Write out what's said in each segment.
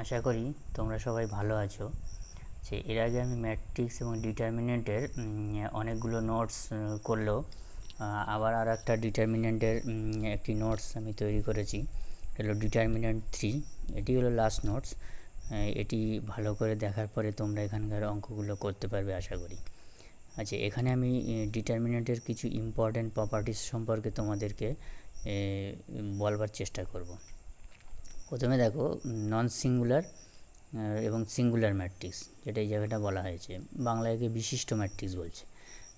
আশা করি তোমরা সবাই ভালো আছো। যে এর আগে আমি ম্যাট্রিক্স এবং ডিটারমিনেন্টের অনেকগুলো নোটস করলেও আবার আর একটা ডিটারমিনেন্টের একটি নোটস আমি তৈরি করেছি। এটা হলো ডিটারমিনেন্ট 3। এটি হলো লাস্ট নোটস। এটি ভালো করে দেখার পরে তোমরা এখানকার অঙ্কগুলো করতে পারবে আশা করি। আচ্ছা, এখানে আমি ডিটারমিনেন্টের কিছু ইম্পর্ট্যান্ট প্রপার্টিস সম্পর্কে তোমাদেরকে বলবার চেষ্টা করব। প্রথমে দেখো, নন সিঙ্গুলার এবং সিঙ্গুলার ম্যাট্রিক্স, যেটা এই জায়গাটা বলা হয়েছে, বাংলায় বিশিষ্ট ম্যাট্রিক্স বলছে।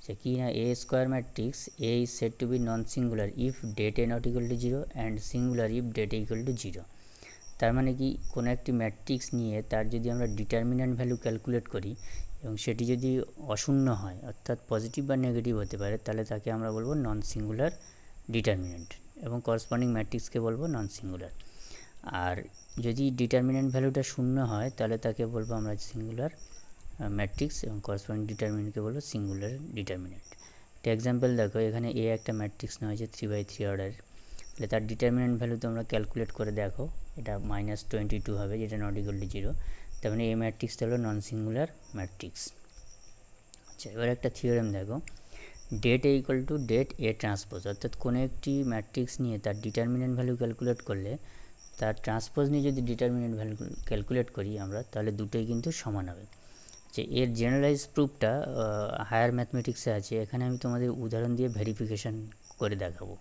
সে কি না, a square matrix A is said to be non singular if det A not equal to zero and singular if det A equal to zero. তার মানে কি, কোনো একটি ম্যাট্রিক্স নিয়ে তার যদি আমরা ডিটারমিন্যান্ট ভ্যালু ক্যালকুলেট করি এবং সেটি যদি অশূন্য হয়, অর্থাৎ পজিটিভ বা নেগেটিভ হতে পারে, তাহলে তাকে আমরা বলবো নন সিঙ্গুলার ডিটারমিন্যান্ট, এবং করসপন্ডিং ম্যাট্রিক্সকে বলবো নন সিঙ্গুলার। আর যদি ডিটারমিন্যান্ট ভ্যালুটা শূন্য হয়, তাহলে তাকে বলবো আমরা সিঙ্গুলার ম্যাট্রিক্স, এবং করসপন্ডিং ডিটারমিন্যান্টকে বলবো সিঙ্গুলার ডিটারমিন্যান্ট। একটা এক্সাম্পল দেখো, এখানে এ একটা ম্যাট্রিক্স নেওয়া হয়েছে 3/3 অর্ডার। তাহলে তার ডিটারমিন্যান্ট ভ্যালু তোমরা ক্যালকুলেট করে দেখো, এটা -22 হবে, যেটা নট ইকুয়াল টু জিরো। তার মানে এই ম্যাট্রিক্সটা হলো নন সিঙ্গুলার ম্যাট্রিক্স। আচ্ছা, এবার একটা থিওরেম দেখো, det A equal to det A transpose, অর্থাৎ কোনো একটি ম্যাট্রিক্স নিয়ে তার ডিটারমিন্যান্ট ভ্যালু ক্যালকুলেট করলে তার ট্রান্সপোজ নিয়ে যদি ডিটারমিন্যান্ট ভ্যালু ক্যালকুলেট করি আমরা, তাহলে দুটোই কিন্তু সমান হবে। যে এর জেনারেলাইজ প্রুফটা হায়ার ম্যাথমেটিক্সে আছে, এখানে আমি তোমাদের উদাহরণ দিয়ে ভেরিফিকেশান করে দেখাবো।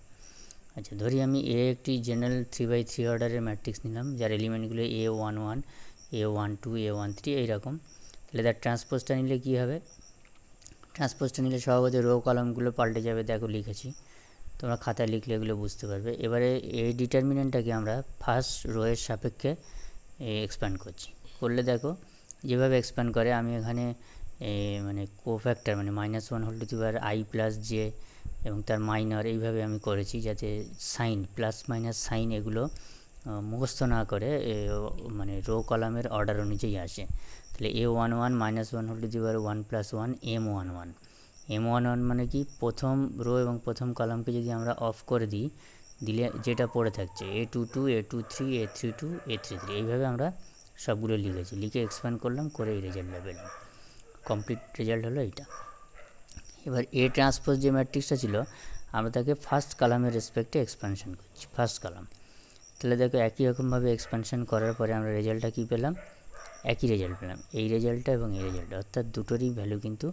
আচ্ছা, ধরি আমি এ একটি জেনারেল 3/3 অর্ডারের ম্যাট্রিক্স নিলাম, যার এলিমেন্টগুলো A11, A12, A13 এইরকম। তাহলে তার ট্রান্সপোজটা নিলে কী হবে? ট্রান্সপোজটা নিলে স্বভাবত রো কলামগুলো পাল্টে যাবে, দেখো লিখেছি, তোমরা খাতায় লিখলে এগুলো বুঝতে পারবে। এবারে এই ডিটারমিনেন্টটাকে আমরা ফার্স্ট রোয়ের সাপেক্ষে এক্সপ্যান্ড করছি। করলে দেখো যেভাবে এক্সপ্যান্ড করে, আমি এখানে মানে কোফ্যাক্টর মানে -1 whole to the power i plus j এবং তার মাইনর এইভাবে আমি করেছি, যাতে সাইন প্লাস মাইনাস সাইন এগুলো মুখস্থ না করে মানে রো কলামের অর্ডার অনুযায়ী আসে। তাহলে A11 -1 whole to the power 1 + 1 M11। M11 মানে কি, প্রথম রো এবং প্রথম কলামকে যদি আমরা অফ করে দিলে যেটা পড়ে থাকছে A22, A23, A32, A33, এইভাবে আমরা সবগুলো লিখেছি, লিখে এক্সপ্যান্ড করলাম, করে এই রেজাল্টটা পেলাম। কমপ্লিট রেজাল্ট হলো এইটা। এবার এ ট্রান্সপোজ যে ম্যাট্রিক্সটা ছিল, আমরা তাকে ফার্স্ট কলামের রেসপেক্টে এক্সপ্যানশন করছি, ফার্স্ট কলাম। তাহলে দেখো একই রকমভাবে এক্সপ্যানশন করার পরে আমরা রেজাল্টটা কী পেলাম? একই রেজাল্ট পেলাম, এই রেজাল্টটা এবং এই রেজাল্টটা, অর্থাৎ দুটোরই ভ্যালু কিন্তু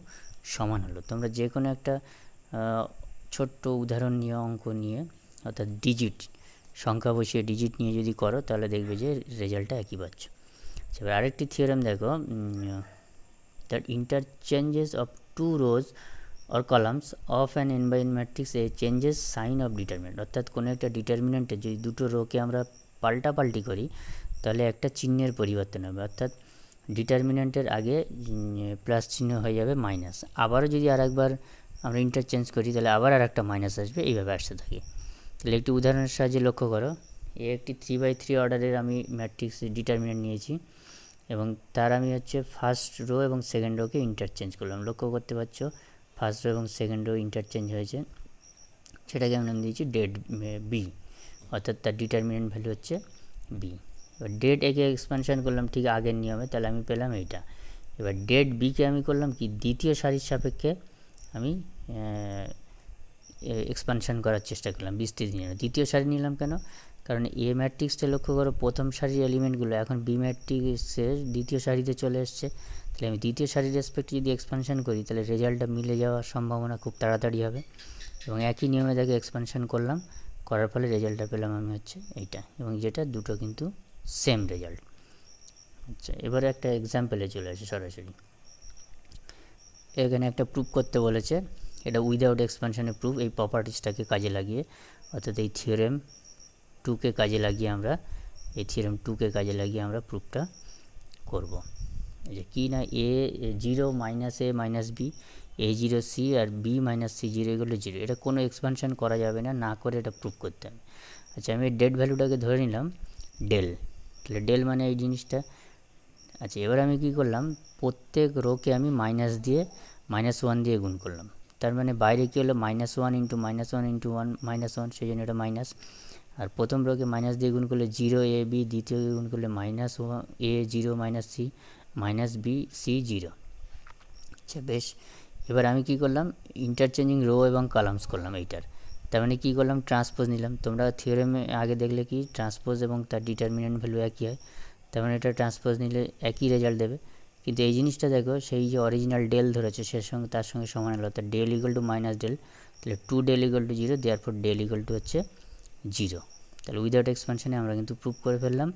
সমান হলো। তোমরা যে কোনো একটা ছোট্ট উদাহরণ নিয়ে, অঙ্ক নিয়ে, অর্থাৎ ডিজিট সংখ্যা বসিয়ে ডিজিট নিয়ে যদি করো, তাহলে দেখবে যে রেজাল্টটা একই পাচ্ছ। এবার আরেকটি থিওরেম দেখো, that interchanges of two rows or columns of an n by n matrix a changes sign of determinant, অর্থাৎ কোনো একটা ডিটারমিনেন্টে যদি দুটো রোকে আমরা পাল্টাপাল্টি করি, তাহলে একটা চিহ্নের পরিবর্তন হবে, অর্থাৎ ডিটারমিনেন্টের আগে প্লাস চিহ্ন হয়ে যাবে মাইনাস। আবারও যদি আরেকবার আমরা ইন্টারচেঞ্জ করি, তাহলে আবার আর একটা মাইনাস আসবে, এইভাবে আসতে থাকে। তাহলে একটি উদাহরণের সাহায্যে লক্ষ্য করো, এ একটি 3/3 অর্ডারের আমি ম্যাট্রিক্স ডিটারমিনেন্ট নিয়েছি, এবং তার আমি ফার্স্ট রো এবং সেকেন্ড রোকে ইন্টারচেঞ্জ করলাম। লক্ষ্য করতে পারছো ফার্স্ট রো এবং সেকেন্ড রো ইন্টারচেঞ্জ হয়েছে, সেটাকে আমি নাম দিয়েছি ডেট বি, অর্থাৎ তার ডিটারমিনেন্ট ভ্যালু হচ্ছে বি। এবার ডেট একে এক্সপানশন করলাম ঠিক আগের নিয়মে, তাহলে আমি পেলাম এইটা। এবার ডেট বিকে আমি করলাম কি, দ্বিতীয় সারির সাপেক্ষে আমি এক্সপানশন করার চেষ্টা করলাম, বিস্তৃতি নিলাম। দ্বিতীয় সারি নিলাম কেন? কারণ এ ম্যাট্রিক্সটা লক্ষ্য করো, প্রথম সারির এলিমেন্টগুলো এখন বি ম্যাট্রিক্সের দ্বিতীয় সারিতে চলে এসছে। তাহলে আমি দ্বিতীয় সারির রেসপেক্টে যদি এক্সপানশন করি, তাহলে রেজাল্টটা মিলে যাওয়ার সম্ভাবনা খুব তাড়াতাড়ি হবে, এবং একই নিয়মে দেখে এক্সপানশন করলাম, করার ফলে রেজাল্টটা পেলাম আমি এইটা, এবং যেটা দুটো কিন্তু সেম রেজাল্ট। আচ্ছা, এবারে একটা এক্সাম্পলে চলে আসে সরাসরি। এখানে একটা প্রুফ করতে বলেছে, এটা উইদাউট এক্সপানশনের প্রুফ, এই প্রপার্টিসটাকে কাজে লাগিয়ে, অর্থাৎ এই থিওরেম 2কে কাজে লাগিয়ে আমরা প্রুফটা করব। যে কি না, A0 - A - B, A0 C R B - C0 এগুলো 0, এটা কোনো এক্সপানশন করা যাবে না, না করে এটা প্রুফ করতে হবে। আচ্ছা, আমি ডেট ভ্যালুটাকে ধরে নিলাম ডেল, তাহলে ডেল মানে এই জিনিসটা। আচ্ছা, এবার আমি কি করলাম, প্রত্যেক রোকে আমি -1 দিয়ে গুণ করলাম। তার মানে বাইরে কী হলো, -1 × -1 × 1 -1, সেই জন্য এটা মাইনাস। আর প্রথম রোকে মাইনাস দিয়ে গুণ করলে 0 AB, দ্বিতীয় গুণ করলে -A0 - C -B C0। আচ্ছা বেশ, এবার আমি কি করলাম, ইন্টারচেঞ্জিং রো এবং কলামস করলাম এইটার। তার মানে কী করলাম, ট্রান্সপোজ নিলাম। তোমরা থিওরেমে আগে দেখলে কি ট্রান্সপোজ এবং তার ডিটারমিনেন্ট ভ্যালু একই হয়, তার মানে এটা ট্রান্সপোজ নিলে একই রেজাল্ট দেবে। কিন্তু এই জিনিসটা দেখো, সেই যে অরিজিনাল ডেল ধরেছে তার সঙ্গে সমান হলো, অর্থাৎ del equal to minus del, তাহলে 2 del equal to 0, therefore del equal to হচ্ছে 0। তাহলে উইদাউট এক্সপানশনে আমরা কিন্তু প্রুভ করে ফেললাম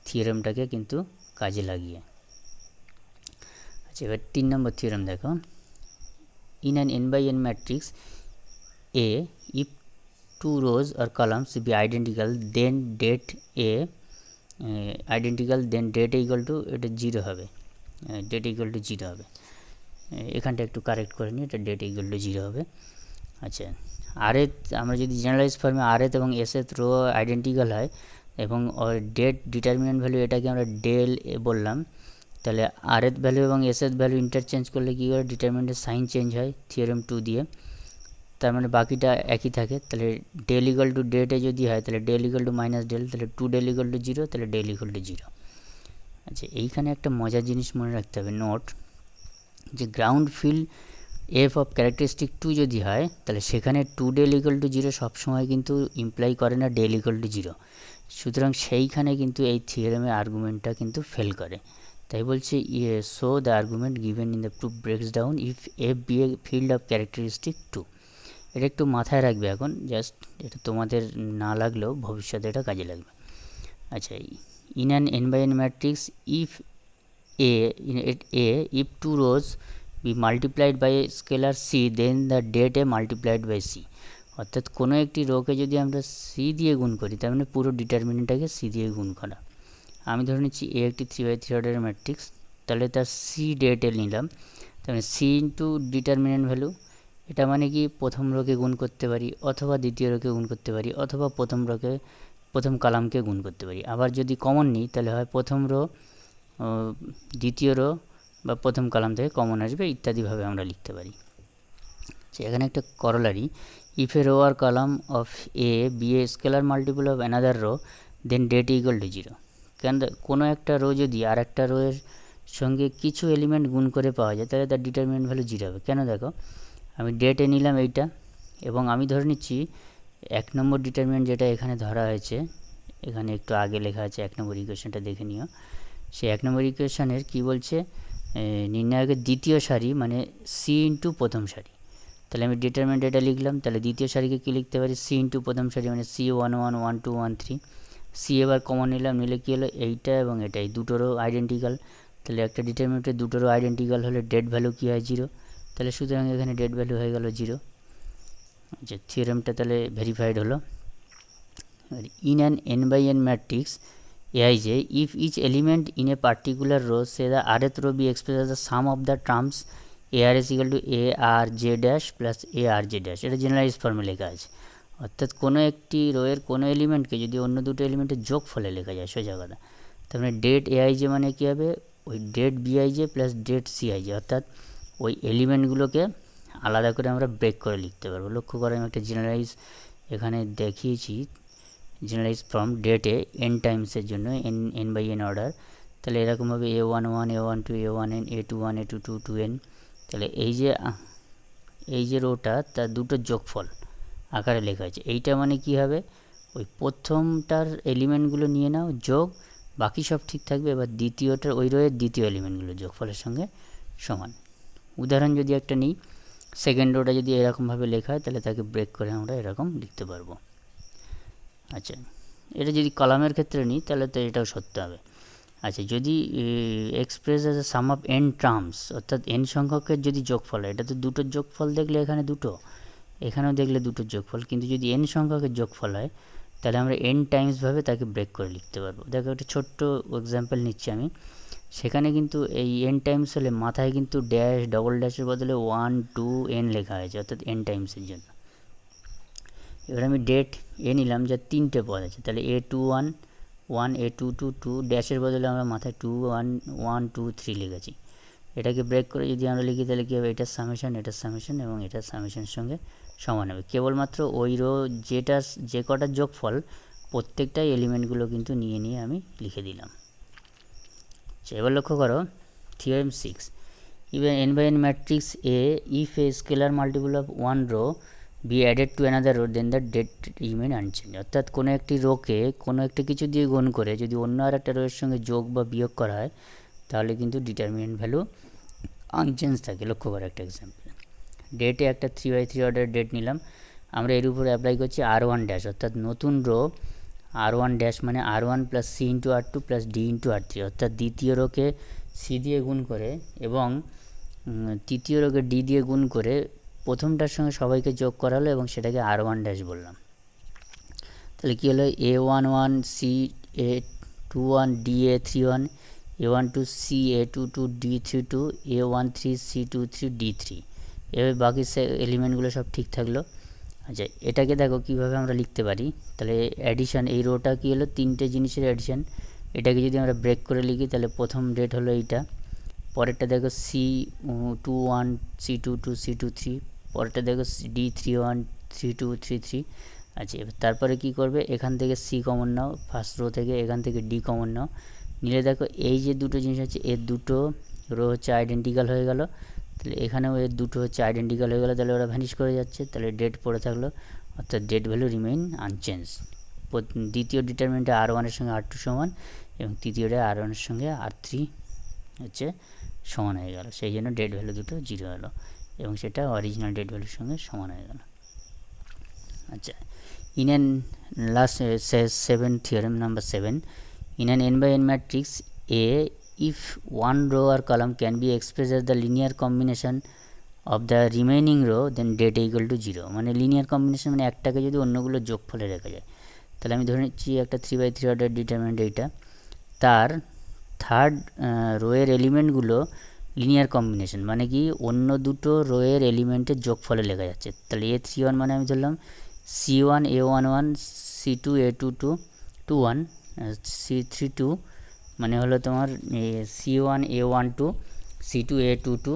থিওরেমটাকে কিন্তু কাজে লাগিয়ে। আচ্ছা এবার 3 নম্বর থিওরেম দেখো, in an n by n matrix A, if two rows or columns be identical then date A then date equal to এটা 0 হবে, date equal to 0 হবে। এখানটা একটু কারেক্ট করে নিই, এটা date equal to 0 হবে। আচ্ছা rth আমরা যদি জেনারেলাইজ ফর্মে rth এবং sth রো আইডেন্টিক্যাল হয় এবং ডেট ডিটারমিনেন্ট ভ্যালু এটাকে আমরা ডেল বললাম, তাহলে rth ভ্যালু এবং sth ভ্যালু ইন্টারচেঞ্জ করলে কী করে, ডিটারমিনেন্টের সাইন চেঞ্জ হয় থিওরেম 2 দিয়ে। তার মানে বাকিটা একই থাকে। তাহলে ডেল ইকুয়াল টু ডেটে যদি হয় তাহলে del equal to minus del, তাহলে 2 ডেল ইকুয়াল টু 0, তাহলে ডেল ইকুয়াল টু 0। আচ্ছা এইখানে একটা মজার জিনিস মনে রাখতে হবে, নোট, যে ground field F of characteristic 2 যদি হয় তাহলে সেখানে 2 ডেল ইকুয়াল টু 0 সবসময় কিন্তু ইমপ্লাই করে না ডেল ইকুয়াল টু 0। সুতরাং সেইখানে কিন্তু এই থিওরেমের আর্গুমেন্টটা কিন্তু ফেল করে। তাই বলছে so the argument given in the proof breaks down if F be a field of characteristic 2। এটা একটু মাথায় রাখবে এখন, জাস্ট এটা তোমাদের না লাগলেও ভবিষ্যতে এটা কাজে লাগবে। আচ্ছা in an n by n matrix if if two rows be multiplied by a scalar c then the date a multiplied by c। অর্থাৎ কোনো একটি রোকে যদি আমরা সি দিয়ে গুণ করি তার মানে পুরো ডিটারমিনেন্টটাকে সি দিয়ে গুণ করা। আমি ধরে নিচ্ছি এ একটি 3x3 অর্ডারের ম্যাট্রিক্স, তাহলে তার সি ডেটে নিলাম, তার মানে সি ইন্টু ডিটারমিনেন্ট ভ্যালু। এটা মানে কি প্রথম রোকে গুণ করতে পারি, অথবা দ্বিতীয় রোকে গুণ করতে পারি, অথবা প্রথম কালামকে গুণ করতে পারি। আবার যদি কমন নিই তাহলে হয় প্রথম রো, দ্বিতীয় রো বা প্রথম কালাম থেকে কমন আসবে, ইত্যাদিভাবে আমরা লিখতে পারি। এখানে একটা করলারি, ইফ এ রো আর column of A be a scalar multiple of another row then det equal to 0। কেন, কোনো একটা রো যদি আর একটা রো এর সঙ্গে কিছু এলিমেন্ট গুণ করে পাওয়া যায় তাহলে তার ডিটারমিনেন্ট ভ্যালু 0 হবে। কেন দেখো, আমি ডেটে নিলাম এইটা, এবং আমি ধরে নিচ্ছি 1 নম্বর ডিটারমিনেন্ট যেটা এখানে ধরা হয়েছে, এখানে একটু আগে লেখা আছে 1 নম্বর ইকুয়েশনটা দেখে নিও। সেই 1 নম্বর ইকুয়েশনের কী বলছে, নির্ণায়কের দ্বিতীয় সারি মানে সি ইন্টু প্রথম সারি। তাহলে আমি ডিটারমিনেন্ট এটা লিখলাম, তাহলে দ্বিতীয় সারিকে কী লিখতে পারি, সি ইন্টু প্রথম সারি মানে সি 1 1 1 2 1 3। সি এবার কমন নিলাম, নিলে কী হলো, এইটা এবং এটা এই দুটোরও আইডেন্টিক্যাল। তাহলে একটা ডিটারমিনেন্টের দুটোরও আইডেন্টিক্যাল হলে ডেট ভ্যালু কী হয়, 0। তাহলে সুতরাং এখানে ডেট ভ্যালু হয়ে গেল 0। আচ্ছা থিওরেমটা তাহলে ভেরিফাইড হলো। In an n by n matrix aij if each element in a particular row say the rth row be expressed as the sum of the terms ars equal to arj dash plus arj dash, এটা generalise ফর্মে লেখা আছে। অর্থাৎ কোনো একটি রোয়ের কোনো এলিমেন্টকে যদি অন্য দুটো এলিমেন্টের যোগ ফলে লেখা যায় সোজা কথা, তার মানে ডেট aij মানে কী হবে, ওই det bij plus det cij, অর্থাৎ ওই এলিমেন্টগুলোকে আলাদা করে আমরা ব্রেক করে লিখতে পারবো। লক্ষ্য করে আমি একটা জেনারেলাইজ এখানে দেখিয়েছি, জেনারেলাইজ ফ্রম ডেটে n টাইমসের জন্য n বাই n অর্ডার। তাহলে এরকমভাবে a11 a12 a1n a21 a22 2n। তাহলে এই যে রোটা তার দুটো যোগফল আকারে লেখা আছে। এইটা মানে কি হবে, ওই প্রথমটার এলিমেন্টগুলো নিয়ে নাও যোগ, বাকি সব ঠিক থাকবে। এবার দ্বিতীয়টার ওই রোয়ের দ্বিতীয় এলিমেন্টগুলো যোগফলের সঙ্গে সমান। উদাহরণ যদি একটা নিই, সেকেন্ড রোটা যদি এরকমভাবে লেখা হয় তাহলে তাকে ব্রেক করে আমরা এরকম লিখতে পারবো। আচ্ছা এটা যদি কলামের ক্ষেত্রে নিই তাহলে তো এটাও সত্য হবে। আচ্ছা যদি express as a some of n terms, অর্থাৎ n সংখ্যকের যদি যোগফল, এটা তো দুটোর যোগফল দেখলে এখানে দুটো, এখানেও দেখলে দুটোর যোগফল, কিন্তু যদি n সংখ্যকের যোগফল হয় তাহলে আমরা n টাইমসভাবে তাকে ব্রেক করে লিখতে পারবো। দেখো একটা ছোট্ট এক্সাম্পল নিচ্ছি আমি, সেখানে কিন্তু এই n টাইমস হলে মাথায় কিন্তু ড্যাশ ডবল ড্যাশের বদলে 1 2 n লেখা হয়েছে, অর্থাৎ n টাইমসের জন্য। এবার আমি ডেট এ নিলাম, যার 3টে পদ আছে, তাহলে a21 1 a22 2, ড্যাশের বদলে আমরা মাথায় 2 1 1 2 3 লিখেছি। এটাকে ব্রেক করে যদি আমরা লিখি তাহলে কী হবে, এটার সামেশন এবং এটার সামেশনের সঙ্গে সমান হবে। কেবলমাত্র ওই রো যে কটার যোগফল প্রত্যেকটাই এলিমেন্টগুলো কিন্তু নিয়ে নিয়ে আমি লিখে দিলাম। এবার লক্ষ্য করো theorem 6, even n by n matrix A, if a scalar multiple of one row be added to another row then the det remain unchanged। অর্থাৎ কোনো একটি রোকে কোনো একটি কিছু দিয়ে গুণ করে যদি অন্য আর একটা রোয়ের সঙ্গে যোগ বা বিয়োগ করা হয় তাহলে কিন্তু ডিটারমিনেন্ট ভ্যালু আনচেঞ্জ থাকে। লক্ষ্য করো একটা এক্সাম্পল, ডেটে একটা 3x3 অর্ডার ডেট নিলাম, আমরা এর উপরে অ্যাপ্লাই করছি r1 ড্যাশ, অর্থাৎ নতুন রো r1 ড্যাশ মানে r1 plus c into r2 plus d into r3, অর্থাৎ দ্বিতীয় রোকে c দিয়ে গুণ করে এবং তৃতীয় রোকে d দিয়ে গুণ করে প্রথমটার সঙ্গে সবাইকে যোগ করা হলো এবং সেটাকে r1 ড্যাশ বললাম। তাহলে কী হলো, a11 c a21 da31 a12 c a22 d32 a13 c23 d3, এভাবে বাকি এলিমেন্টগুলো সব ঠিক থাকলো। আচ্ছা, এটাকে দেখো কীভাবে আমরা লিখতে পারি। তাহলে অ্যাডিশান, এই রোটা কী হলো, তিনটে জিনিসের অ্যাডিশান। এটাকে যদি আমরা ব্রেক করে লিখি তাহলে প্রথম ডেট হলো এইটা, পরেরটা দেখো c21 c22 c23, পরেরটা দেখো d31 32 33। আচ্ছা, এবার তারপরে কী করবে, এখান থেকে c কমন নাও, ফার্স্ট রো থেকে এখান থেকে d কমন নাও, নিলে দেখো এই যে দুটো জিনিস আছে এর দুটো রো হচ্ছে আইডেন্টিক্যাল হয়ে গেল, তাহলে এখানেও এর দুটো হচ্ছে আইডেন্টিক্যাল হয়ে গেলো, তাহলে ওরা ভ্যানিশ করে যাচ্ছে, তাহলে ডেট পড়ে থাকলো, অর্থাৎ ডেট ভ্যালু রিমেইন আনচেঞ্জ। দ্বিতীয় ডিটারমিনেন্টে r1 এর সঙ্গে r2 সমান এবং তৃতীয়টা r1 এর সঙ্গে r3 হচ্ছে সমান হয়ে গেল, সেই জন্য ডেট ভ্যালু দুটো 0 হলো এবং সেটা অরিজিনাল ডেট ভ্যালুর সঙ্গে সমান হয়ে গেল। আচ্ছা, in an last 7 theorem number 7, in an n by n matrix A, if one row or column can be expressed as the linear combination of the remaining row then det equal to 0। মানে linear combination মানে একটাকে যদি অন্যগুলো যোগফলে রেখা যায়, তাহলে আমি ধরে নিচ্ছি একটা 3x3 অর্ডার ডিটারমিনেন্ট এইটা, তার থার্ড রোয়ের এলিমেন্টগুলো লিনিয়ার কম্বিনেশন মানে কি অন্য দুটো রোয়ের এলিমেন্টের যোগফলে লেখা যাচ্ছে। তাহলে a31 মানে আমি ধরলাম c1 a11 c2 a22 21 c32 মানে হলো তোমার c1 a12 c2 a22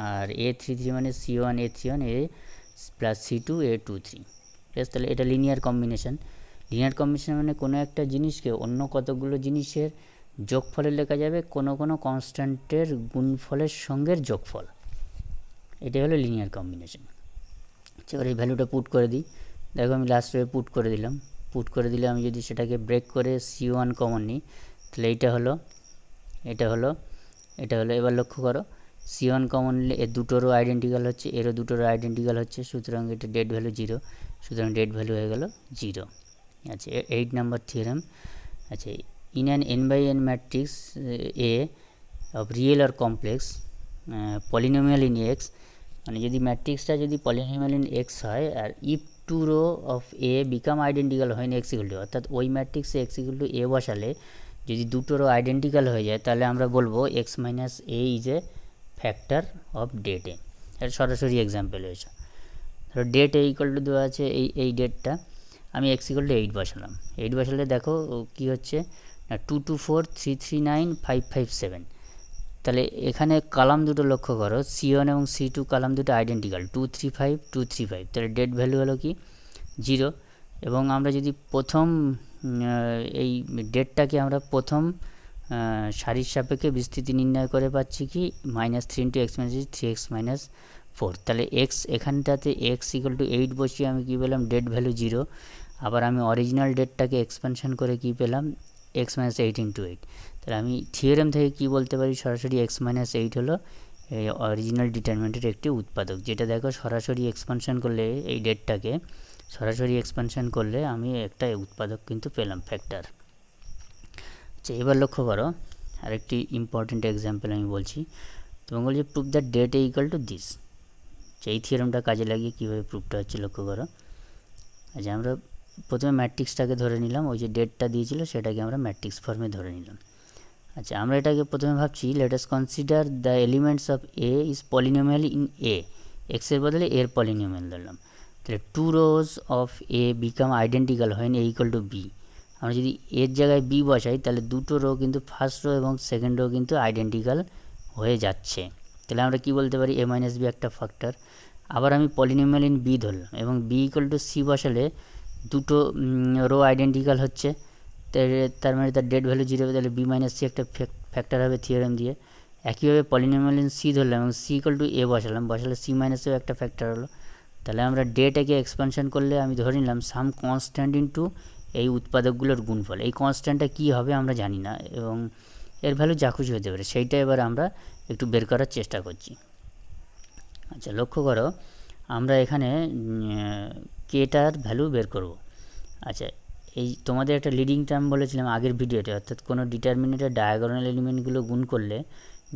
আর a33 মানে c1 a31 a plus c2 a23 plus. তাহলে এটা লিনিয়ার কম্বিনেশন। লিনিয়ার কম্বিনেশন মানে কোনো একটা জিনিসকে অন্য কতগুলো জিনিসের যোগফলে লেখা যাবে কোনো কোনো কনস্ট্যান্টের গুণফলের সঙ্গে যোগফল, এটাই হলো লিনিয়ার কম্বিনেশন। এবার এই ভ্যালুটা পুট করে দিই, দেখো আমি লাস্ট রোয়ে পুট করে দিলাম, পুট করে দিলে আমি যদি সেটাকে ব্রেক করে c1 কমন নিই তাহলে এইটা হলো, এটা হলো, এটা হলো। এবার লক্ষ্য করো c1 কমন নিলে এর দুটোরও আইডেন্টিক্যাল হচ্ছে, এরও দুটোরও আইডেন্টিক্যাল হচ্ছে, সুতরাং এটা ডেট ভ্যালু 0, সুতরাং ডেট ভ্যালু হয়ে গেল 0। আচ্ছা, 8 নাম্বার থিওরেম। আচ্ছা, in an n by n matrix A of real or complex polynomial in x, মানে যদি ম্যাট্রিক্সটা যদি পলিনোমিয়াল ইন x হয় আর if two row of A become identical হয় x equal to, অর্থাৎ ওই ম্যাট্রিক্সে x equal to A বসালে যদি দুটো রো আইডেন্টিক্যাল হয়ে যায় তাহলে আমরা বলবো x minus A is a factor of det A। এটা সরাসরি এক্সাম্পল হয়েছে। ধরো ডেট A equal to দেওয়া আছে এই ডেটটা, আমি x equal to 8 বসালাম, 8 বসালে দেখো কি হচ্ছে না 224 339 557। তাহলে এখানে কলাম দুটো লক্ষ্য করো, c1 এবং c2 কলাম দুটো আইডেন্টিক্যাল 235 235, তাহলে ডেট ভ্যালু হলো কি 0। এবং আমরা যদি প্রথম এই ডেটটাকে আমরা প্রথম সারির সাপেক্ষে বিস্তৃতি নির্ণয় করে পাচ্ছি কি -3 × x - 3x - 4, তাহলে x এখানটাতে x ইকুয়াল টু 8 বসিয়ে আমি কী পেলাম ডেট ভ্যালু 0। আবার আমি অরিজিনাল ডেটটাকে এক্সপানশন করে কী পেলাম x - 8 × 8। তাহলে আমি থিওরেম থেকে কি বলতে পারি, সরাসরি x - 8 হলো এই অরিজিনাল ডিটারমিনেন্টের একটি উৎপাদক, যেটা দেখো সরাসরি এক্সপানশন করলে এই ডেটটাকে সরাসরি এক্সপানশন করলে আমি একটা উৎপাদক কিন্তু পেলাম ফ্যাক্টর। আচ্ছা, এবার লক্ষ্য করো আরেকটি ইম্পর্টেন্ট এক্সাম্পল আমি বলছি, তোমাকে বলছি proof that det A equal to this. এই থিওরেমটা কাজে লাগিয়ে কীভাবে প্রুফটা হচ্ছে লক্ষ্য করো। আচ্ছা, আমরা প্রথমে ম্যাট্রিক্সটাকে ধরে নিলাম, ওই যে ডেটটা দিয়েছিল সেটাকে আমরা ম্যাট্রিক্স ফর্মে ধরে নিলাম। আচ্ছা, আমরা এটাকে প্রথমে ভাবছি let us consider the elements of A is polynomial in a, এক্সের বদলে এর পলিনোমিয়াল ধরলাম। তাহলে 2 rows of A become identical হয় এ ইকুয়াল টু বি। আমরা যদি এর জায়গায় বি বসাই তাহলে দুটো রো কিন্তু ফার্স্ট রো এবং সেকেন্ড রো কিন্তু আইডেন্টিক্যাল হয়ে যাচ্ছে, তাহলে আমরা কি বলতে পারি a - b একটা ফ্যাক্টর। আবার আমি পলিনোমিয়াল ইন বি ধরলাম এবং বি ইকুয়াল টু সি বসালে দুটো রো আইডেন্টিক্যাল হচ্ছে, তার মানে তার ডেট ভ্যালু 0 হবে, তাহলে বি মাইনাস সি একটা ফ্যাক্টর হবে থিওরেম দিয়ে। একইভাবে পলিনোমিয়াল সি ধরলাম এবং সি ইকুয়াল টু এ বসালে সি মাইনাসেও একটা ফ্যাক্টর হলো। তাহলে আমরা ডেটাকে এক্সপানশন করলে আমি ধরে নিলাম সাম কনস্ট্যান্ট ইন্টু এই উৎপাদকগুলোর গুণফল। এই কনস্ট্যান্টটা কী হবে আমরা জানি না এবং এর ভ্যালু যা খুশি হতে পারে, সেইটা এবার আমরা একটু বের করার চেষ্টা করছি। আচ্ছা, লক্ষ্য করো আমরা এখানে কেটার ভ্যালু বের করব। আচ্ছা, এই তোমাদের একটা লিডিং টার্ম বলেছিলাম আগের ভিডিওতে, অর্থাৎ কোনো ডিটারমিনেটের ডায়াগোনাল এলিমেন্টগুলো গুণ করলে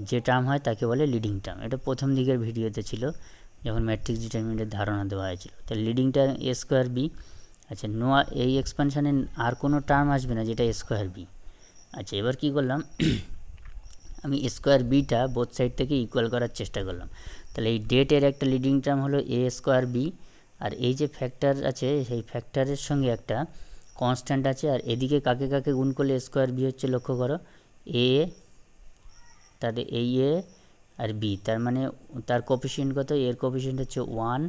যে টার্ম হয় তাকে বলে লিডিং টার্ম। এটা প্রথম দিকের ভিডিওতে ছিল যখন ম্যাট্রিক্স ডিটারমিনেন্টের ধারণা দেওয়া হয়েছিল। তাহলে লিডিং টার্ম এ স্কোয়ার বি। আচ্ছা, এই এক্সপানশানে আর কোনো টার্ম আসবে না যেটা এ স্কোয়ার বি। আচ্ছা, এবার কি করলাম, আমি স্কোয়ার বিটা বোথ সাইড থেকে ইকুয়াল করার চেষ্টা করলাম। তাহলে এই ডেটের একটা লিডিং টার্ম হলো এ স্কোয়ার বি, আর এই যে ফ্যাক্টর আছে সেই ফ্যাক্টরের সঙ্গে একটা কনস্ট্যান্ট আছে, আর এদিকে কাকে কাকে গুণ করলে স্কোয়ার বি হচ্ছে, লক্ষ্য করো এ, তাহলে এই এ আর বি, তার মানে তার কোফিশিয়েন্ট কত, এর কোফিশিয়েন্ট হচ্ছে 1,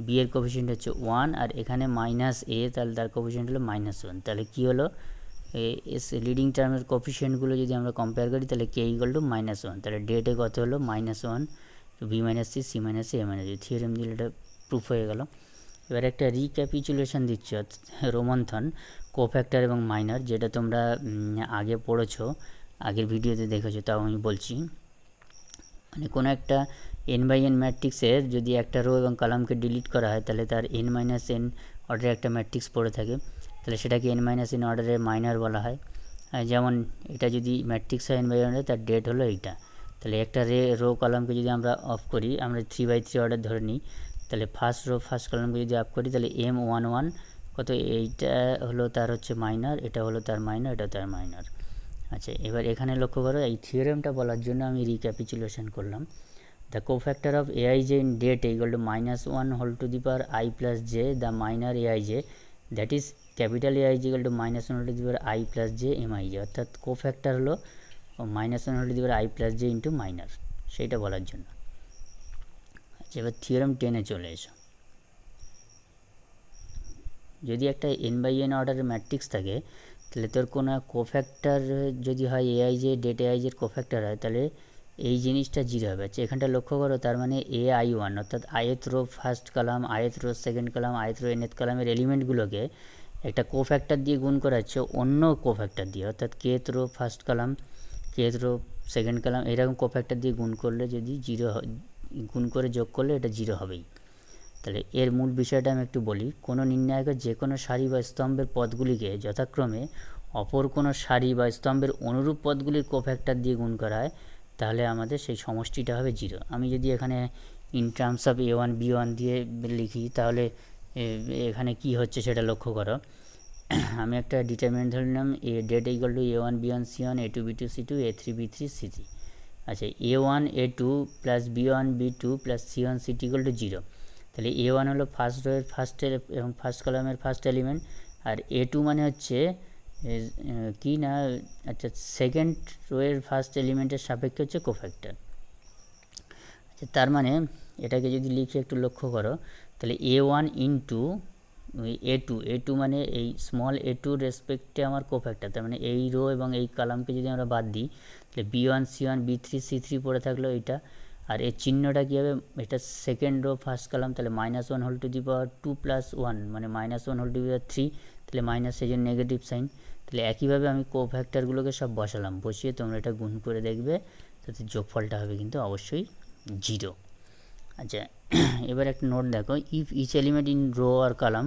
বি এর কোফিশিয়েন্ট হচ্ছে 1, আর এখানে মাইনাস এ, তাহলে তার কোফিশিয়েন্ট হলো -1। তাহলে কী হলো, লিডিং টার্মের কোফিশিয়েন্টগুলো যদি আমরা কম্পেয়ার করি তাহলে কে ইকুয়াল টু -1, তাহলে ডেটে কত হলো -1, B minus C, C minus A minus B. Theorem দিলে এটা প্রুফ হয়ে গেল। এবার একটা রিক্যাপিচুলেশন দিচ্ছি, রোমন্থন কোফ্যাক্টর এবং মাইনার, যেটা তোমরা আগে পড়েছো, আগের ভিডিওতে দেখেছো, তাও আমি বলছি। মানে কোনো একটা n/n ম্যাট্রিক্সের যদি একটা রো এবং কলামকে ডিলিট করা হয় তাহলে তার n-n অর্ডারের একটা ম্যাট্রিক্স পড়ে থাকে, তাহলে সেটাকে n-n অর্ডারের মাইনার বলা হয়। যেমন এটা যদি ম্যাট্রিক্স হয় n/n, তার ডেট হলো এইটা। তাহলে একটা রো কলামকে যদি আমরা অফ করি, আমরা 3/3 অর্ডার ধরে নিই, তাহলে ফার্স্ট রো ফার্স্ট কলামকে যদি অফ করি তাহলে m11 কত, এইটা হলো তার হচ্ছে মাইনার, এটা হলো তার মাইনার, এটা তার মাইনার। আচ্ছা, এবার এখানে লক্ষ্য করো এই থিওরেমটা বলার জন্য আমি রিক্যাপিচুলেশন করলাম। The cofactor of aij in date equal to -1 whole to the power I plus j, the minor aij, that is capital Aij equal to -1 whole to the power I plus j mij, অর্থাৎ cofactor হলো -1 whole to the power I plus j into minor, সেইটা বলার জন্য। আচ্ছা, এবার theorem 10-এ চলে এসো। যদি একটা n/n অর্ডারের ম্যাট্রিক্স থাকে তাহলে তোর কোনো কোফ্যাক্টর যদি হয় aij, ডেট aij এর কোফ্যাক্টর হয়, তাহলে এই জিনিসটা 0 হবে। আচ্ছা, এখানটা লক্ষ্য করো, তার মানে ai1 অর্থাৎ ith row first column, ith row second column, ith row nth কলামের এলিমেন্টগুলোকে একটা কোফ্যাক্টর দিয়ে গুণ করা হচ্ছে অন্য কোফ্যাক্টর দিয়ে, অর্থাৎ kth rho first column, kth rho second column, এরকম কোফ্যাক্টর দিয়ে গুণ করলে যদি 0 গুণ করে যোগ করলে এটা 0 হবেই। তাহলে এর মূল বিষয়টা আমি একটু বলি। কোনো নির্ণায়কের যে কোনো সারি বা স্তম্ভের পদগুলিকে যথাক্রমে অপর কোনো সারি বা স্তম্ভের অনুরূপ পদগুলির কোফ্যাক্টর দিয়ে গুণ করা হয়, তাহলে আমাদের সেই সমষ্টিটা হবে 0। আমি যদি এখানে in terms of a1 b1 দিয়ে লিখি তাহলে এখানে কি হচ্ছে সেটা লক্ষ্য করো। আমি একটা ডিটারমিনেন্ট ধরে নিলাম এ date equal two a1 b1 c1 a2 b2 c2 a3 b3 c3। আচ্ছা, a1 a2 plus b1 b2 plus c1 c2 equal to 0। তাহলে a1 হলো ফার্স্ট রোয়ের ফার্স্টের এবং ফার্স্ট কলামের ফার্স্ট এলিমেন্ট, আর a2 মানে হচ্ছে কি না, আচ্ছা, সেকেন্ড রোয়ের ফার্স্ট এলিমেন্টের সাপেক্ষে হচ্ছে কোফ্যাক্টর। আচ্ছা, তার মানে এটাকে যদি লিখে একটু লক্ষ্য করো, তাহলে a1 ইন্টু a2 মানে এই স্মল a2 রেসপেক্টে আমার কোফ্যাক্টর, তার মানে এই রো এবং এই কলামকে যদি আমরা বাদ দিই তাহলে b1 c1 b3 c3 পড়ে থাকলো এইটা, আর এর চিহ্নটা কী হবে, এটা সেকেন্ড রো ফার্স্ট কলাম, তাহলে -1 হোল টু দি পাওয়ার 2 + 1 মানে -1 হোল টু দি পাওয়ার 3, তাহলে মাইনাস, সেই জন্য নেগেটিভ সাইন। তাহলে একইভাবে আমি কোফ্যাক্টরগুলোকে সব বসালাম, বসিয়ে তোমরা এটা গুণ করে দেখবে, তাতে যোগফলটা হবে কিন্তু অবশ্যই 0। আচ্ছা, এবার একটা নোট দেখো, if each element in row আর column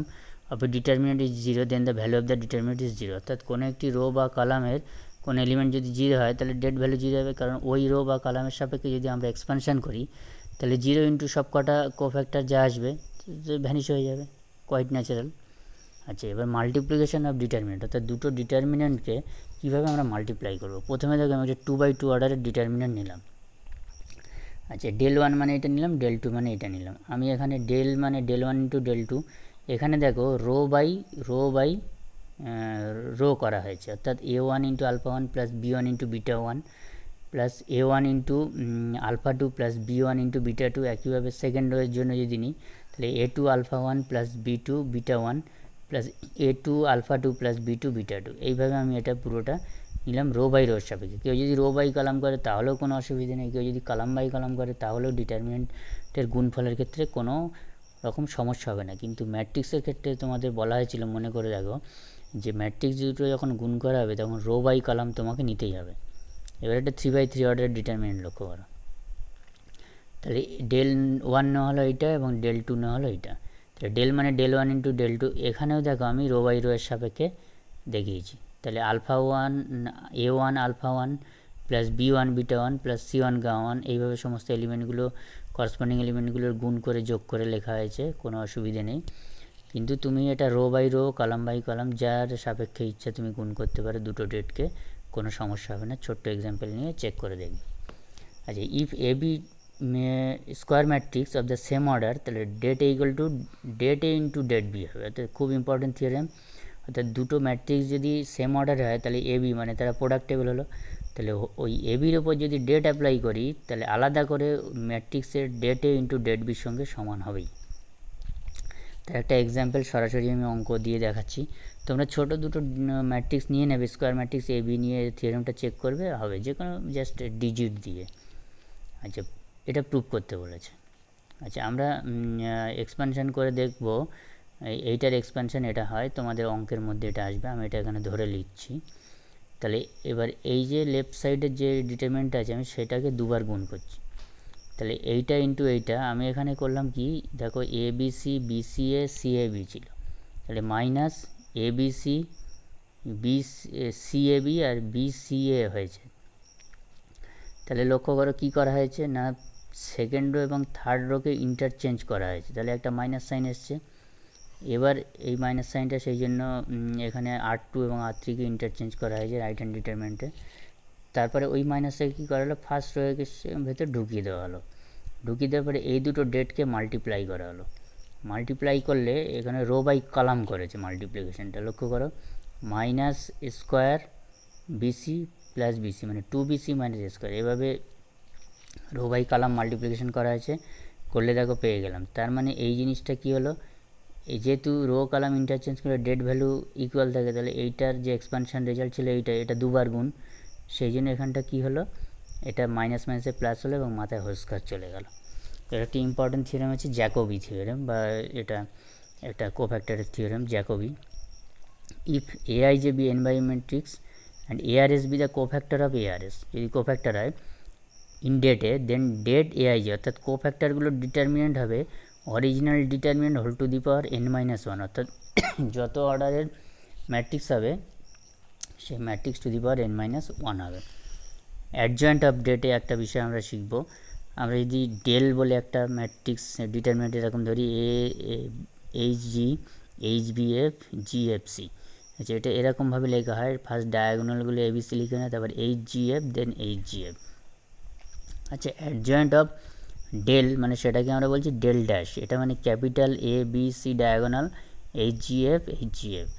of a determinant is 0 then the value of the determinant is 0, অর্থাৎ কোনো একটি রো বা কলামের কোনো এলিমেন্ট যদি 0 হয় তাহলে ডেট ভ্যালু 0 হবে, কারণ ওই রো বা কলামের সাপেক্ষে যদি আমরা এক্সপানশন করি তাহলে 0 ইন্টু সব কটা কোফ্যাক্টর যা আসবে ভ্যানিশ হয়ে যাবে, কোয়াইট ন্যাচারাল। আচ্ছা, এবার মাল্টিপ্লিকেশন অফ ডিটারমিনেন্ট, অর্থাৎ দুটো ডিটারমিনেন্টকে কীভাবে আমরা মাল্টিপ্লাই করবো। প্রথমে দেখো আমি একটা 2/2 অর্ডারের ডিটারমিনেন্ট নিলাম। আচ্ছা, del1 মানে এটা নিলাম, del2 মানে এটা নিলাম। আমি এখানে del মানে del1 ইন্টু del2, এখানে দেখো রো বাই রো করা হয়েছে, অর্থাৎ a1 into α1 plus b1 into β1 plus a1 into α2 plus b1 into β2। একইভাবে সেকেন্ড রোয়ের জন্য যদি নিই তাহলে a2 α1 plus b2 β1 plus A2 alpha 2 plus B2 beta 2, এইভাবে আমি এটা পুরোটা নিলাম রো বাই রোর সাপেক্ষে। কেউ যদি রো বাই কলাম করে তাহলেও কোনো অসুবিধা নেই, কেউ যদি কলাম বাই কলাম করে তাহলেও ডিটারমিনেন্টের গুণফলের ক্ষেত্রে কোনো রকম সমস্যা হবে না। কিন্তু ম্যাট্রিক্সের ক্ষেত্রে তোমাদের বলা হয়েছিল, মনে করে দেখো, যে ম্যাট্রিক্স দুটো যখন গুণ করা হবে তখন রো বাই কলাম তোমাকে নিতেই হবে। এবার একটা 3/3 অর্ডারের ডিটারমিনেন্ট লক্ষ্য করো। তাহলে del 1 নেওয়া হলো এইটা এবং del 2 নেওয়া হলো এইটা। তাহলে del মানে del 1 ইন্টু del 2, এখানেও দেখো আমি রো বাই রো এর সাপেক্ষে দেখিয়েছি। তাহলে alpha 1 A1 alpha 1 plus B1 beta 1 plus C1 gamma 1, এইভাবে সমস্ত এলিমেন্টগুলো করসপন্ডিং এলিমেন্টগুলোর গুণ করে যোগ করে লেখা হয়েছে, কোনো অসুবিধে নেই। কিন্তু তুমি এটা row by row column by column যার সাপেক্ষে ইচ্ছা তুমি গুণ করতে পারো দুটো ডেটকে, কোনো সমস্যা হবে না। ছোট্ট এক্সাম্পল নিয়ে চেক করে দেখবে। আচ্ছা, if A B square matrix of the same order, তাহলে det A equal to det A into det B হবে। অর্থাৎ খুব ইম্পর্টেন্ট থিওরেম। অর্থাৎ দুটো ম্যাট্রিক্স যদি সেম অর্ডারে হয় তাহলে এ বি মানে তারা প্রোডাক্টেবল হলো। তাহলে ওই এ বির ওপর যদি ডেট অ্যাপ্লাই করি তাহলে আলাদা করে ম্যাট্রিক্সের ডেট এ ইন্টু ডেট বির সঙ্গে সমান হবেই। তার একটা এক্সাম্পল সরাসরি আমি অঙ্ক দিয়ে দেখাচ্ছি। তোমরা ছোটো দুটো ম্যাট্রিক্স নিয়ে নেবে, স্কোয়ার ম্যাট্রিক্স এ বি নিয়ে থিওরেমটা চেক করবে, হবে যে কোনো জাস্ট ডিজিট দিয়ে। আচ্ছা, এটা প্রুভ করতে বলেছে। আচ্ছা, আমরা এক্সপানশান করে দেখব, এইটার এক্সপানশান এটা হয়, তোমাদের অঙ্কের মধ্যে এটা আসবে, আমি এটা এখানে ধরে লিখছি। তাহলে এবার এই যে লেফট সাইডের যে ডিটারমিনেন্ট আছে আমি সেটাকে দুবার গুণ করছি। তাহলে এইটা ইন্টু এইটা আমি এখানে করলাম কি, দেখো A B C B C A C A B ছিল, তাহলে minus A B C B C A B আর বি সি এ হয়েছে। তাহলে লক্ষ্য করো কী করা হয়েছে না, সেকেন্ড রো এবং থার্ড রোকে ইন্টারচেঞ্জ করা হয়েছে, তাহলে একটা মাইনাস সাইন এসছে। এবার এই মাইনাস সাইনটা সেই জন্য এখানে R2 এবং R3কে ইন্টারচেঞ্জ করা হয়েছে রাইট হ্যান্ড ডিটারমিনেন্টে। তারপরে ওই মাইনাসটাকে কী করা হলো, ফার্স্ট রোকে ভেতর ঢুকিয়ে দেওয়া হলো। ঢুকিয়ে দেওয়ার পরে এই দুটো ডেটকে মাল্টিপ্লাই করা হলো। মাল্টিপ্লাই করলে এখানে রো বাই কলাম করেছে মাল্টিপ্লিকেশনটা, লক্ষ্য করো, minus square BC plus BC মানে 2BC মাইনাস স্কোয়ার, এভাবে রো বাই কলাম মাল্টিপ্লিকেশন করা হয়েছে। করলে দেখো পেয়ে গেলাম। তার মানে এই জিনিসটা কি হলো, এই যেহেতু রো কলাম ইন্টারচেঞ্জ করে ডেট ভ্যালু ইকুয়াল থাকে, তাহলে এইটার যে এক্সপানশান রেজাল্ট ছিল এটা দুবার গুণ, সেই জন্য এখানটা কী হলো, এটা মাইনাস মাইনাসে প্লাস হলো এবং মাথায় হোল স্কয়ার চলে গেল। এটা একটি ইম্পর্টেন্ট থিওরেম হচ্ছে জ্যাকোবি থিওরেম, বা এটা একটা কোফ্যাক্টরের theorem Jacobi. If A I J be n by matrix and ARS be the cofactor of ARS, যদি কোফ্যাক্টর হয় ইন ডেটে, দেন ডেট AIJ অর্থাৎ কোফ্যাক্টরগুলোর ডিটারমিনেন্ট হবে original determinant whole to the power n-1, অর্থাৎ যত অর্ডারের ম্যাট্রিক্স হবে সেই matrix two the power n-1 হবে। অ্যাডজয়েন্ট অফ ডেটে একটা বিষয় আমরা শিখব। আমরা যদি ডেল বলে একটা ম্যাট্রিক্স ডিটারমিনেন্ট এরকম ধরি HG HBF GFC, আচ্ছা এটা এরকমভাবে লেখা হয়, ফার্স্ট ডায়াগোনালগুলো ABC লিখে নেয়, তারপর HGF দেন HGF। আচ্ছা, অ্যাডজয়েন্ট অফ ডেল মানে সেটাকে আমরা বলছি ডেল ড্যাশ, এটা মানে capital ABC diagonal HGF HGF।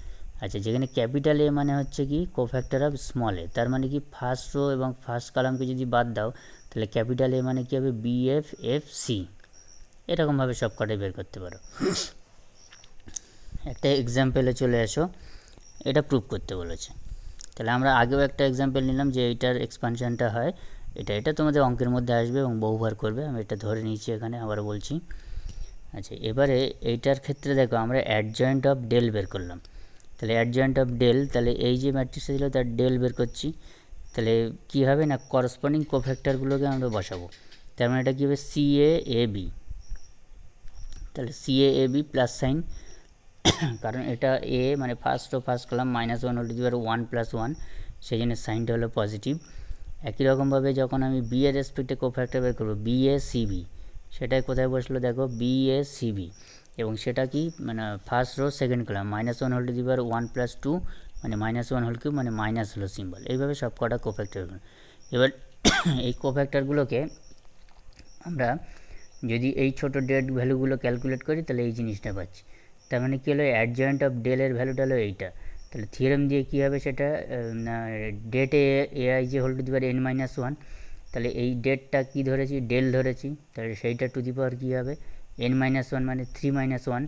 আচ্ছা, যেখানে ক্যাপিটাল A মানে হচ্ছে কি কোফ্যাক্টর অফ স্মল a, তার মানে কি ফার্স্ট রো এবং ফার্স্ট কলামকে যদি বাদ দাও তাহলে ক্যাপিটাল A মানে কী হবে BF FC, এরকমভাবে সব কটাই বের করতে পারো। একটা এক্সাম্পলে চলে আসো, এটা প্রুভ করতে বলেছে। তাহলে আমরা আগেও একটা এক্সাম্পল নিলাম যে এইটার এক্সপানশানটা হয়, এটা তোমাদের অঙ্কের মধ্যে আসবে এবং বহুবার করবে, আমি এটা ধরে নিয়েছি এখানে, আবার বলছি। আচ্ছা, এবারে এইটার ক্ষেত্রে দেখো আমরা অ্যাডজয়েন্ট অফ ডেল বের করলাম। তাহলে অ্যাডজয়েন্ট অফ ডেল, তাহলে এই যে ম্যাট্রিক্সটা ছিল তার ডেল বের করছি। তাহলে কী হবে না, করসপন্ডিং কোফ্যাক্টরগুলোকে আমরা বসাবো। তার মানে এটা কী হবে CAAB, তাহলে CAAB প্লাস সাইন, কারণ এটা A মানে first row first column -1 whole to the power 1 + 1, সেই জন্য সাইনটা হলো পজিটিভ। একই রকমভাবে যখন আমি B এর রেসপেক্টে কোফ্যাক্টর বের করবো BACB, সেটাই কোথায় বসলো দেখো BACB, এবং সেটা কি মানে first row second column -1 whole to the power 1 + 2 মানে -1 হোল কিউব মানে মাইনাস হলো সিম্বল, এইভাবে সব কটা কোফ্যাক্টর। এবার এই কোফ্যাক্টরগুলোকে আমরা যদি এই ছোটো ডেট ভ্যালুগুলো ক্যালকুলেট করি তাহলে এই জিনিসটা পাচ্ছি। তার মানে কী হলো, অ্যাডজয়েন্ট অফ ডেলের ভ্যালুটা হলো এইটা। তাহলে থিওরেম দিয়ে কী হবে সেটা, det AIJ whole to the power n-1, তাহলে এই ডেটটা কী ধরেছি ডেল ধরেছি, তাহলে সেইটা টু দি পাওয়ার কী হবে n-1 মানে 3 - 1,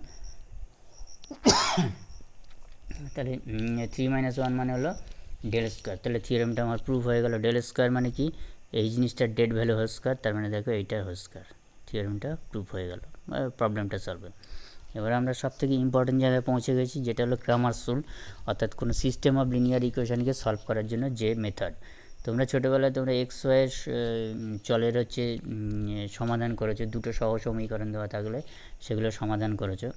তাহলে 3 - 1 মানে হলো ডেল স্কোয়ার। তাহলে থিওরেমটা আমার প্রুফ হয়ে গেল। ডেল স্কোয়ার মানে কি, এই জিনিসটার ডেট ভ্যালু হোল স্কোয়ার, তার মানে দেখো এইটার হোল স্কোয়ার। থিওরেমটা প্রুফ হয়ে গেল, প্রবলেমটা সলভ। এবার আমরা সব থেকে ইম্পর্টেন্ট জায়গায় পৌঁছে গেছি, যেটা হলো ক্রামারস রুল, অর্থাৎ কোনো সিস্টেম অফ লিনিয়ার ইকুয়েশনকে সলভ করার জন্য যে মেথড। তোমরা ছোটোবেলায় তোমরা এক্স ওয়াই চলের হচ্ছে সমাধান করেছো, দুটো সহ সমীকরণ দেওয়া থাকলে সেগুলো সমাধান করেছো।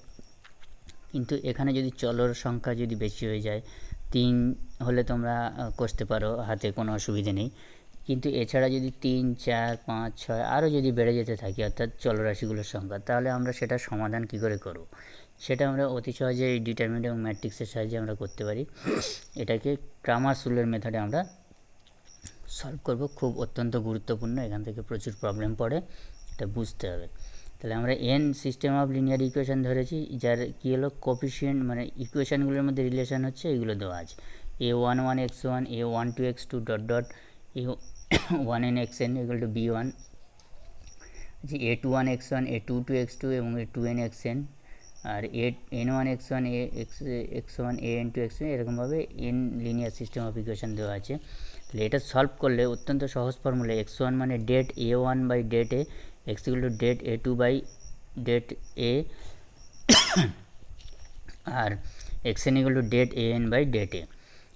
কিন্তু এখানে যদি চলর সংখ্যা যদি বেশি হয়ে যায়, 3 হলে তোমরা কষতে পারো, হাতে কোনো অসুবিধে নেই। কিন্তু এছাড়া যদি 3, 4, 5, 6 আরও যদি বেড়ে যেতে থাকে, অর্থাৎ চলরাশিগুলোর সংখ্যা, তাহলে আমরা সেটা সমাধান কী করে করব, সেটা আমরা অতি সহজে এই ডিটারমিনেন্ট এবং ম্যাট্রিক্সের সাহায্যে আমরা করতে পারি। এটাকে ক্রামারস রুলের মেথডে আমরা সলভ করব। খুব অত্যন্ত গুরুত্বপূর্ণ, এখান থেকে প্রচুর প্রবলেম পড়ে, এটা বুঝতে হবে। তাহলে আমরা N system of linear equation ধরেছি, যার কী হলো কোফিশিয়েন্ট, মানে ইকুয়েশানগুলোর মধ্যে রিলেশন হচ্ছে এইগুলো দেওয়া আছে, a11 x1, a12 x2 dot dot a1n xn equal two b1, আচ্ছা a21 x1, a22 x2 এবং a2n xn, আর n1 x1, x1 an2 x2, এরকমভাবে n linear system of equation দেওয়া আছে। তাহলে এটা সলভ করলে অত্যন্ত সহজ ফর্মুলা, x1 মানে det a1 by det a, x equal to det a2 by det a, আর xn equal to det an by det a।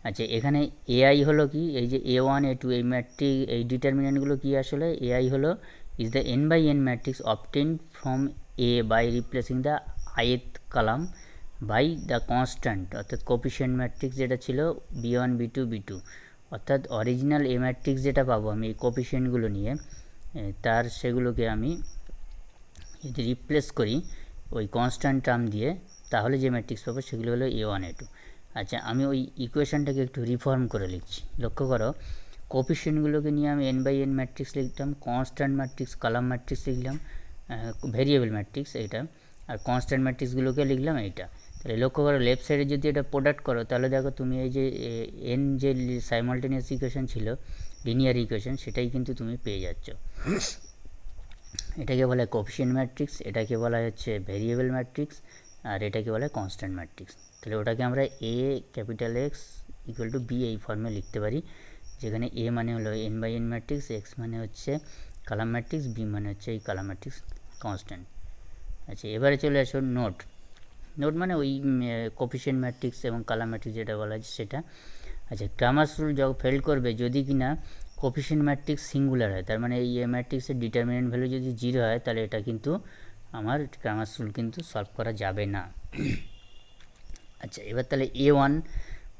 আচ্ছা এখানে ai হলো কি, এই যে a1 a2 এই ম্যাট্রিক্স, এই ডিটারমিনেন্টগুলো কি আসলে, ai হলো is the n by n matrix obtained from a by replacing the ith column by the constant, অর্থাৎ কোফিশিয়েন্ট ম্যাট্রিক্স যেটা ছিল b1 b2 b2, অর্থাৎ অরিজিনাল এ ম্যাট্রিক্স যেটা পাবো আমি এই কোফিশিয়েন্টগুলো নিয়ে, তার সেগুলোকে আমি যদি রিপ্লেস করি ওই কনস্ট্যান্ট টার্ম দিয়ে, তাহলে যে ম্যাট্রিক্স পাবো সেগুলো হলো a1 a2। আচ্ছা আমি ওই ইকুয়েশানটাকে একটু রিফর্ম করে লিখছি, লক্ষ্য করো, কোফিশিয়েন্টগুলোকে নিয়ে আমি n বাই n ম্যাট্রিক্স লিখতাম, কনস্ট্যান্ট ম্যাট্রিক্স কলাম ম্যাট্রিক্স লিখলাম, ভেরিয়েবল ম্যাট্রিক্স এইটা, আর কনস্ট্যান্ট ম্যাট্রিক্সগুলোকে লিখলাম এইটা। তাহলে লক্ষ্য করো লেফট সাইডে যদি এটা প্রোডাক্ট করো, তাহলে দেখো তুমি এই যে n যে সাইমালটেনিয়াস ইকুয়েশন ছিল লিনিয়ার ইকুয়েশন, সেটাই কিন্তু তুমি পেয়ে যাচ্ছ। এটাকে বলা হয় কোফিশিয়েন্ট ম্যাট্রিক্স, এটাকে বলা হচ্ছে ভেরিয়েবল ম্যাট্রিক্স, আর এটাকে বলা হয় কনস্ট্যান্ট ম্যাট্রিক্স। তাহলে ওটাকে আমরা a capital X equal two b এই ফর্মে লিখতে পারি, যেখানে a মানে হলো n by n matrix, x মানে হচ্ছে কলাম ম্যাট্রিক্স, b মানে হচ্ছে এই কলাম ম্যাট্রিক্স কনস্ট্যান্ট। আচ্ছা এবারে চলে আসো নোট। নোট মানে ওই কোফিশিয়েন্ট ম্যাট্রিক্স এবং কলাম ম্যাট্রিক্স যেটা বলা আছে সেটা। আচ্ছা ক্রামারস রুল যখন ফেল করবে যদি কিনা কোফিশিয়েন্ট ম্যাট্রিক্স সিঙ্গুলার হয়, তার মানে এই ম্যাট্রিক্সের ডিটারমিনেন্ট ভ্যালু যদি 0 হয়, তাহলে এটা কিন্তু আমার ক্রামারস রুল কিন্তু সলভ করা যাবে না। আচ্ছা এবার তাহলে a1,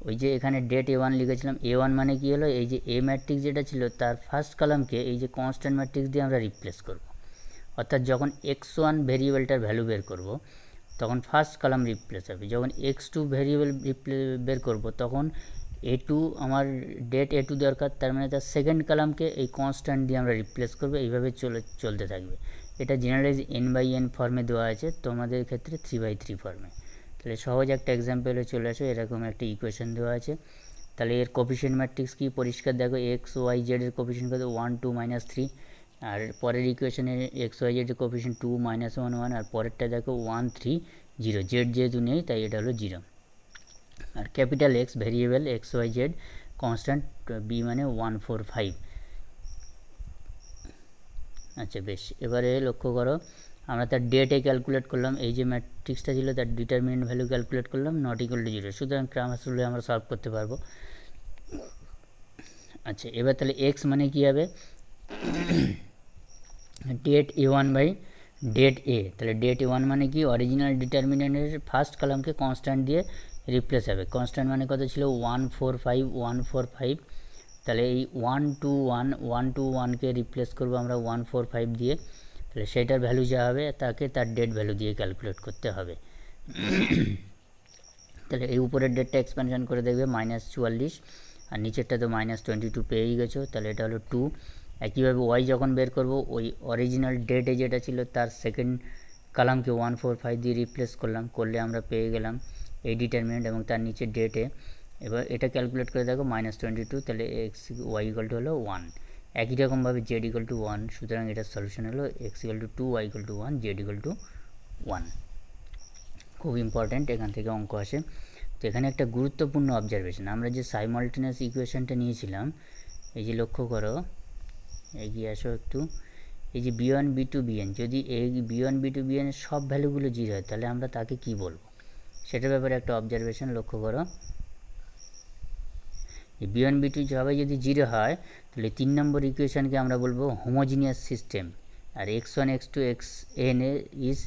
ওই যে এখানে ডেট a1 লিখেছিলাম, a1 মানে কি হলো, এই যে a ম্যাট্রিক্স যেটা ছিল তার ফার্স্ট কলামকে এই যে কনস্ট্যান্ট ম্যাট্রিক্স দিয়ে আমরা রিপ্লেস করব, অর্থাৎ যখন x1 ভেরিয়েবলটার ভ্যালু বের করব তখন ফার্স্ট কলাম রিপ্লেস হবে, যখন x2 ভেরিয়েবল বের করব তখন a2 আমার ডেট a2 দরকার, তার মানে তার সেকেন্ড কলামকে এই কনস্ট্যান্ট দিয়ে আমরা রিপ্লেস করবো, এইভাবে চলতে থাকবে। এটা জেনারেলাইজ n বাই n ফর্মে দেওয়া আছে, তোমাদের ক্ষেত্রে 3/3 ফর্মে। তাহলে সহজ একটা এক্সাম্পলে চলে আসো, এরকম একটা ইকুয়েশন দেওয়া আছে। তাহলে এর কোফিশিয়েন্ট ম্যাট্রিক্স কি পরিষ্কার দেখো, এক্স ওয়াই জেড এর কোফিশিয়েন্ট কত 1 2 -3, আর পরের ইকুয়েশনে এক্স ওয়াই জেড এর কোফিশিয়েন্ট 2 -1 1, আর পরেরটা দেখো 1 3 0, জেড যেহেতু নেই তাই এটা হলো 0, আর capital X variable X Y Z constant B মানে 1 4 5। আচ্ছা বেশ, এবারে লক্ষ্য করো আমরা তার ডেটে ক্যালকুলেট করলাম, এই যে ম্যাট্রিক্সটা ছিল তার ডিটারমিনেন্ট ভ্যালু ক্যালকুলেট করলাম, নট ইকুয়াল টু 0, সুতরাং ক্রামারস রুলে আমরা সলভ করতে পারবো। আচ্ছা এবার তাহলে এক্স মানে কী হবে, det a1 by det a, তাহলে ডেট a1 মানে কি অরিজিনাল ডিটারমিনেন্টের ফার্স্ট কলামকে কনস্ট্যান্ট দিয়ে রিপ্লেস হবে, কনস্ট্যান্ট মানে কত ছিল 1 4 5 1 4 5, তাহলে এই 1 2 1 1 2 1কে রিপ্লেস করবো আমরা 1 4 5 দিয়ে, তাহলে সেটার ভ্যালু যা হবে তাকে তার ডেট ভ্যালু দিয়ে ক্যালকুলেট করতে হবে। তাহলে এই উপরের ডেটটা এক্সপ্যানশন করে দেখবে -44, আর নিচেরটা তো -22 পেয়েই গেছো, তাহলে এটা হলো 2। একইভাবে ওয়াই যখন বের করব ওই অরিজিনাল ডেটে যেটা ছিল তার সেকেন্ড কলামকে 1 4 5 দিয়ে রিপ্লেস করলে আমরা পেয়ে গেলাম এই ডিটারমিনেন্ট এবং তার নিচে ডেটে। এবার এটা ক্যালকুলেট করে দেখো -22, তাহলে এক্স ওয়াই ইকুয়াল টু হলো 1। একই রকমভাবে জেড ইকুয়াল টু 1, সুতরাং এটার সলিউশন হলো x equal to 2 y equal to 1 z equal to 1। খুব ইম্পর্ট্যান্ট, এখান থেকে অঙ্ক আসে। তো এখানে একটা গুরুত্বপূর্ণ অবজারভেশন, আমরা যে সাইমালটেনিয়াস ইকুয়েশনটা নিয়েছিলাম, এই যে লক্ষ্য করো, এগিয়ে আসো একটু, এই যে b1 b2 bn, যদি এই b1 b2 bn এর সব ভ্যালুগুলো জিরো হয় তাহলে আমরা তাকে কি বলবো, সেটার ব্যাপারে একটা অবজারভেশন লক্ষ্য করো। b1 b2 সবাই যদি জিরো হয় তাহলে 3 নম্বর ইকুয়েশনকে আমরা বলবো হোমোজিনিয়াস সিস্টেম, আর x1 x2 xn is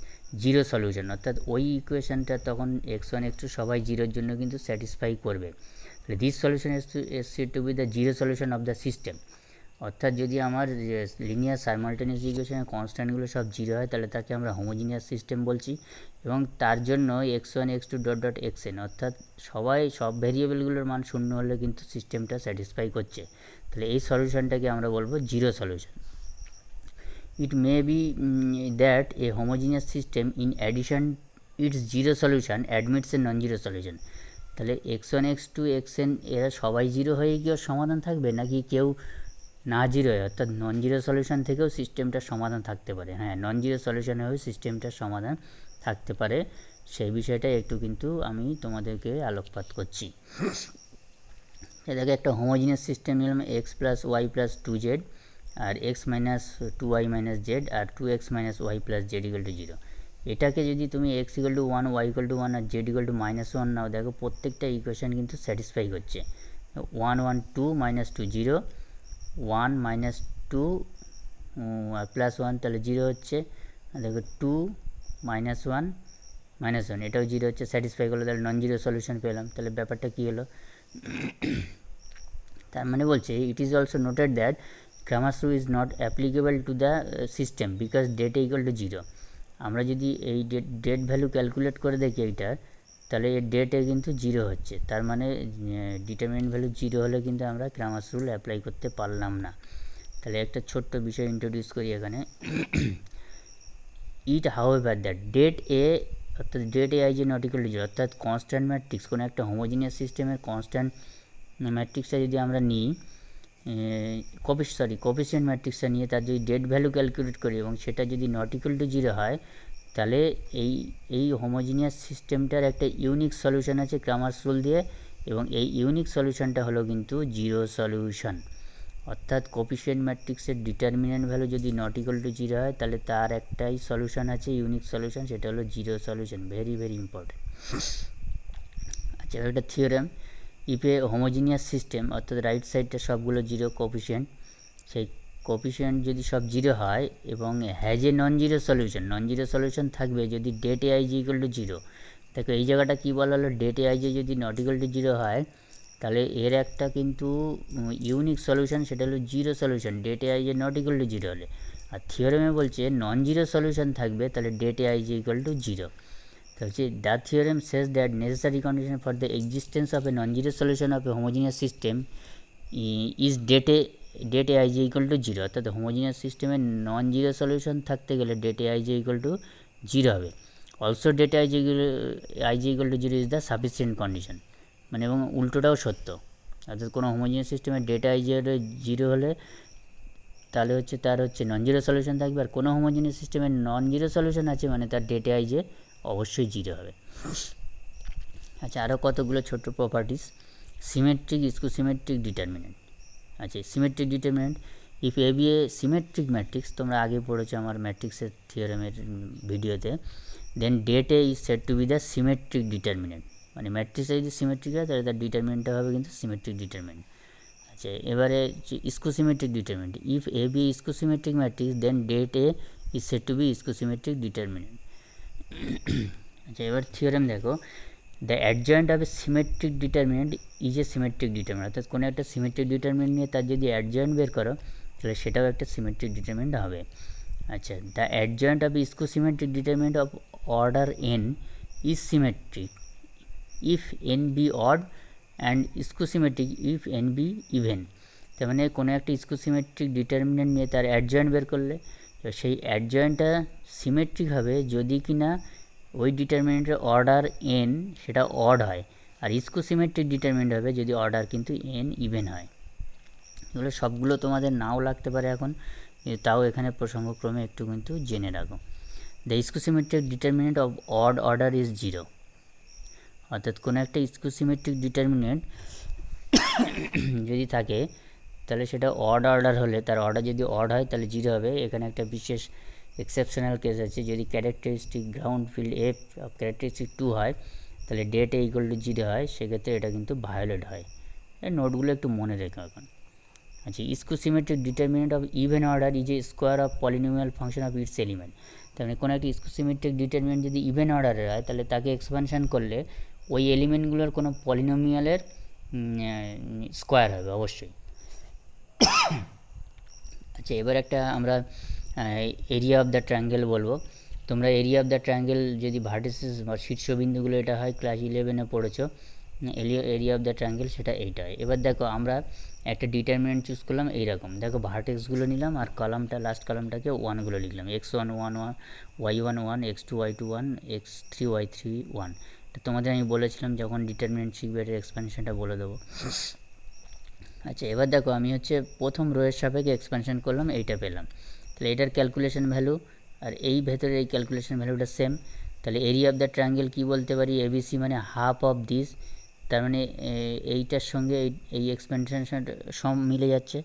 zero solution, অর্থাৎ ওই ইকুয়েশনটা তখন x1 x2 সবাই জিরোর জন্য কিন্তু স্যাটিসফাই করবে। তাহলে this solution is to be the zero solution of the system, অর্থাৎ যদি আমার লিনিয়ার সাইমালটেনিয়াস ইকুয়েশনের কনস্ট্যান্টগুলো সব জিরো হয় তাহলে তাকে আমরা হোমোজিনিয়াস সিস্টেম বলছি, এবং তার জন্য x1 x2 dot dot xn, অর্থাৎ সব ভ্যারিয়েবলগুলোর মান শূন্য হলে কিন্তু সিস্টেমটা স্যাটিসফাই করছে, তাহলে এই সলিউশনটাকে আমরা বলবো zero solution. It may be that a homogeneous system in addition its zero solution admits a non-zero solution, তাহলে x1 x2 xn এরা সবাই জিরো হয়ে গিয়ে সমাধান থাকবে, নাকি কেউ না জিরো হয়, অর্থাৎ নন জিরো সলিউশন থেকেও সিস্টেমটার সমাধান থাকতে পারে। হ্যাঁ, নন জিরো সলিউশনেও সিস্টেমটার সমাধান থাকতে পারে, সেই বিষয়টা একটু কিন্তু আমি তোমাদেরকে আলোকপাত করছি। এটাকে একটা হোমোজিনিয়াস সিস্টেম নিলাম x plus y plus 2z, আর x minus 2y minus z, আর 2x minus y plus z equal to 0। এটাকে যদি তুমি x equal to 1 y equal to 1 আর z ইকুয়াল টু -1 নাও, দেখো প্রত্যেকটা ইকুয়েশন কিন্তু স্যাটিসফাই করছে। 1 1 2 মাইনাস 2 0, 1 মাইনাস 2 প্লাস 1 তাহলে 0 হচ্ছে, দেখো 2 মাইনাস 1 মাইনাস 1 এটাও 0 হচ্ছে, স্যাটিসফাই করলো, তাহলে নন জিরো সলিউশন পেলাম। তাহলে ব্যাপারটা কী হলো, তার মানে বলছে it is also noted that Cramer's rule is not applicable to the system because data equal to 0। আমরা যদি এই ডেট ভ্যালু ক্যালকুলেট করে দেখি এইটার, তাহলে এর ডেটে কিন্তু 0 হচ্ছে, তার মানে ডিটারমিনেন্ট ভ্যালু 0 হলে কিন্তু আমরা Cramer's rule অ্যাপ্লাই করতে পারলাম না। তাহলে একটা ছোট্ট বিষয় ইন্ট্রোডিউস করি এখানে, ইট হাউএভার দ্যাট ডেট এ, অর্থাৎ ডেট এ আই যে নট ইকুয়াল টু 0, অর্থাৎ কনস্ট্যান্ট ম্যাট্রিক্স, কোনো একটা হোমোজিনিয়াস সিস্টেমের কনস্ট্যান্ট ম্যাট্রিক্সটা যদি আমরা নিই, কোফিশিয়েন্ট ম্যাট্রিক্সটা নিয়ে তার যদি ডেট ভ্যালু ক্যালকুলেট করি এবং সেটা যদি নট ইকুয়াল টু 0 হয়, তাহলে এই হোমোজিনিয়াস সিস্টেমটার একটা ইউনিক সলিউশন আছে ক্রামার্স রুল দিয়ে, এবং এই ইউনিক সলিউশনটা হলো কিন্তু জিরো সলিউশন। অর্থাৎ কোফিশিয়েন্ট ম্যাট্রিক্সের ডিটারমিনেন্ট ভ্যালু যদি নট ইকুয়াল টু 0 হয় তাহলে তার একটাই সলিউশন আছে, ইউনিক সলিউশন, সেটা হলো zero solution. Very very important. আচ্ছা, একটা theorem, if A homogeneous system, অর্থাৎ রাইট সাইডটা সবগুলো জিরো কোফিশিয়েন্ট, সেই কোফিশিয়েন্ট যদি সব জিরো হয় এবং has a non zero solution থাকবে যদি det A i j equal to 0। দেখো এই জায়গাটা কী বলা হলো, ডেট এ আই জি যদি নট ইকুয়াল টু 0 হয় তাহলে এর একটা কিন্তু ইউনিক সলিউশন, সেটা হলো zero solution, det A i j not equal to 0 হলে। আর থিওরেমে বলছে নন জিরো সলিউশন থাকবে তাহলে det A i j equal to 0। হচ্ছে the theorem says that necessary condition for the existence of a non zero solution of a homogeneous system is det A i j equal to 0, অর্থাৎ homogeneous সিস্টেমের non zero solution থাকতে গেলে det A i j equal to 0 হবে। Also det i j equal to 0 is the sufficient condition, মানে এবং উল্টোটাও সত্য, অর্থাৎ কোনো হোমোজিনিয়াস সিস্টেমের ডেট আই জি 0 হলে তাহলে হচ্ছে তার নন জিরো সলিউশন থাকবে, আর কোনো হোমোজিনিয়াস সিস্টেমের নন জিরো সলিউশন আছে মানে তার ডেট আই জি অবশ্যই 0 হবে। আচ্ছা, আরও কতগুলো ছোট্ট প্রপার্টিস, সিমেট্রিক স্কোসিমেট্রিক ডিটারমিনেন্ট। আচ্ছা, symmetric determinant, if A be a symmetric matrix, তোমরা আগে পড়েছো আমার ম্যাট্রিক্সের থিওরেমের ভিডিওতে, then det A is said to be the symmetric determinant, মানে ম্যাট্রিক্সে যদি সিমেট্রিক হয় তাহলে তার ডিটারমিনেন্টটা হবে কিন্তু সিমেট্রিক ডিটারমিনেন্ট। আচ্ছা, এবারে skew symmetric determinant, if A be skew symmetric matrix then det A is said to be skew symmetric determinant. আচ্ছা, এবার থিওরেম দেখো, the adjoint of a symmetric determinant is a symmetric determinant, অর্থাৎ কোনো একটা সিমেট্রিক ডিটারমিনেন্ট নিয়ে তার যদি অ্যাডজয়েন্ট বের করো তাহলে সেটাও একটা সিমেট্রিক ডিটারমিনেন্ট হবে। আচ্ছা, the adjoint of skew symmetric determinant of order n is symmetric if n be odd and skew symmetric if n be even. তার মানে কোনো একটা স্কোসিমেট্রিক ডিটারমিনেন্ট নিয়ে তার অ্যাডজয়েন্ট বের করলে তো সেই অ্যাডজয়েন্টটা সিমেট্রিক হবে যদি কিনা ওই ডিটারমিনেন্টের অর্ডার এন সেটা অড হয়, আর স্কোসিমেট্রিক ডিটারমিনেন্ট হবে যদি অর্ডার কিন্তু এন ইভেন হয়। এগুলো সবগুলো তোমাদের নাও লাগতে পারে এখন, তাও এখানে প্রসঙ্গক্রমে একটু কিন্তু জেনে রাখো। The skew symmetric determinant of odd order is 0, অর্থাৎ কোনো একটা স্কিউ-সিমেট্রিক ডিটারমিনেন্ট যদি থাকে তাহলে সেটা অড অর্ডার হলে, তার অর্ডার যদি অড হয় তাহলে 0 হবে। এখানে একটা বিশেষ এক্সেপশনাল কেস আছে, যদি characteristic ground field F characteristic 2 হয় তাহলে ডেট ইকুয়াল টু 0 হয়, সেক্ষেত্রে এটা কিন্তু ভায়োলেট হয়। এই নোটগুলো একটু মনে রেখো এখন। আচ্ছা, skew-symmetric determinant of even order is a square of polynomial function of its element. তার মানে কোনো একটা স্কিউ-সিমেট্রিক ডিটারমিনেন্ট যদি ইভেন অর্ডারের হয় তাহলে তাকে এক্সপানশন করলে ওই এলিমেন্টগুলোর কোনো পলিনোমিয়ালের স্কোয়ার হবে অবশ্যই। আচ্ছা, এবার একটা আমরা এরিয়া অফ দ্য ট্রায়াঙ্গেল বলবো। তোমরা এরিয়া অফ দ্য ট্রায়াঙ্গেল যদি ভার্টিসেস বা শীর্ষবিন্দুগুলো এটা হয় ক্লাস 11-এ পড়েছো, এরিয়া অফ দ্য ট্রায়াঙ্গেল সেটা এইটা হয়। এবার দেখো আমরা একটা ডিটারমিনেন্ট চুজ করলাম এইরকম, দেখো ভার্টেক্সগুলো নিলাম আর কলামটা লাস্ট কলামটাকে 1গুলো লিখলাম, x1 1 1, y1 1, x2 y2 1, x3 y3 1। এটা তোমাদের আমি বলেছিলাম যখন ডিটারমিনেন্ট শিখবে এর এক্সপ্যানশনটা বলে দেবো। আচ্ছা, এবার দেখো আমি হচ্ছে প্রথম রোয়ের সাপেক্ষে এক্সপ্যানশন করলাম, এইটা পেলাম। তাহলে এটার ক্যালকুলেশন ভ্যালু আর এই ভেতরে এই ক্যালকুলেশন ভ্যালুটা সেম। তাহলে এরিয়া অফ দ্য ট্রায়াঙ্গেল কী বলতে পারি, এবিসি মানে হাফ অফ দিস। তার মানে এইটার সঙ্গে এই এক্সপ্যানশনটা সব মিলে যাচ্ছে,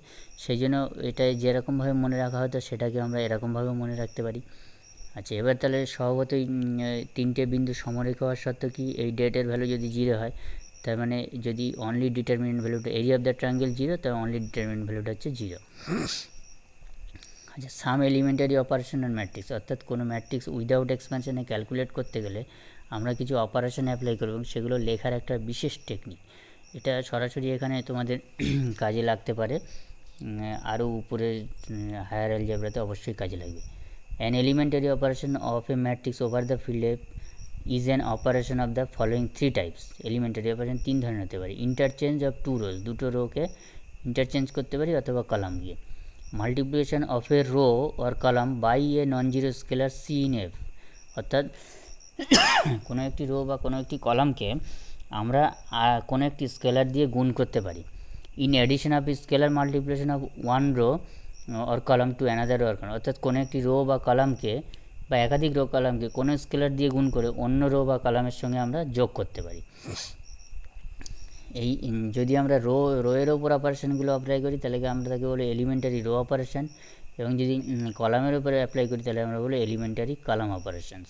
সেই জন্য এটা যেরকমভাবে মনে রাখা হতো সেটাকে আমরা এরকমভাবে মনে রাখতে পারি। আচ্ছা, এবার তাহলে স্বভাবতই 3টে বিন্দু সমরেখা হওয়ার সত্ত্বেও কি এই ডেটের ভ্যালু যদি 0 হয়, তার মানে যদি অনলি ডিটারমিনেন্ট ভ্যালুটা এরিয়া অফ দ্য ট্রায়াঙ্গেল 0, তার অনলি ডিটারমিনেন্ট ভ্যালুটা হচ্ছে 0। আচ্ছা, সাম এলিমেন্টারি অপারেশন আর ম্যাট্রিক্স, অর্থাৎ কোনো ম্যাট্রিক্স উইদাউট এক্সপ্যানশনে ক্যালকুলেট করতে গেলে আমরা কিছু অপারেশন অ্যাপ্লাই করব এবং সেগুলো লেখার একটা বিশেষ টেকনিক। এটা সরাসরি এখানে তোমাদের কাজে লাগতে পারে, আরও উপরে হায়ার অ্যালজেব্রাতে অবশ্যই কাজে লাগবে। An elementary operation of a matrix over the field F is an operation of the following 3 types. Elementary operation 3 ধরনের হতে পারে। Interchange of 2 rows, দুটো রোকে ইন্টারচেঞ্জ করতে পারি অথবা কলাম দিয়ে। Multiplication of a row or column by a non-zero scalar C in F, অর্থাৎ কোনো একটি রো বা কোনো একটি কলামকে আমরা কোনো একটি স্কেলার দিয়ে গুণ করতে পারি। In addition of scalar multiplication of one row or column to another or column, অর্থাৎ কোনো একটি রো বা কলামকে বা একাধিক রো কলামকে কোনো স্কেলার দিয়ে গুণ করে অন্য রো বা কলামের সঙ্গে আমরা যোগ করতে পারি। এই যদি আমরা রোয়ের ওপর অপারেশনগুলো অ্যাপ্লাই করি তাহলে আমরা তাকে বলি এলিমেন্টারি রো অপারেশন, এবং যদি কলামের উপরে অ্যাপ্লাই করি তাহলে আমরা বলি এলিমেন্টারি কলাম অপারেশনস।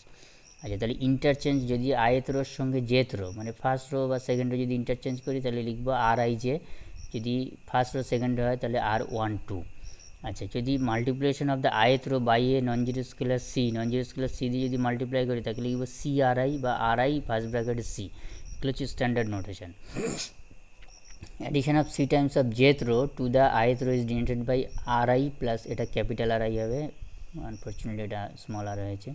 আচ্ছা, তাহলে ইন্টারচেঞ্জ যদি আয়েত রোর সঙ্গে জেথ রো মানে ফার্স্ট রো বা সেকেন্ড রো যদি ইন্টারচেঞ্জ করি তাহলে লিখবো আর আই জে, যদি ফার্স্ট রো সেকেন্ড রো হয় তাহলে আর 1 2। আচ্ছা, যদি multiplication of the ith row by a non zero scalar c, non zero scalar c দিয়ে যদি মাল্টিপ্লাই করি তাকে লিখবো সি আর আই বা আর আই ফার্স্ট ব্র্যাকেটে সি, এগুলো হচ্ছে standard notation. Addition of c times of jth row to the ith row is denoted by R i plus, এটা ক্যাপিটাল আর আই হবে, আনফর্চুনেটলি এটা স্মল আর হয়েছে,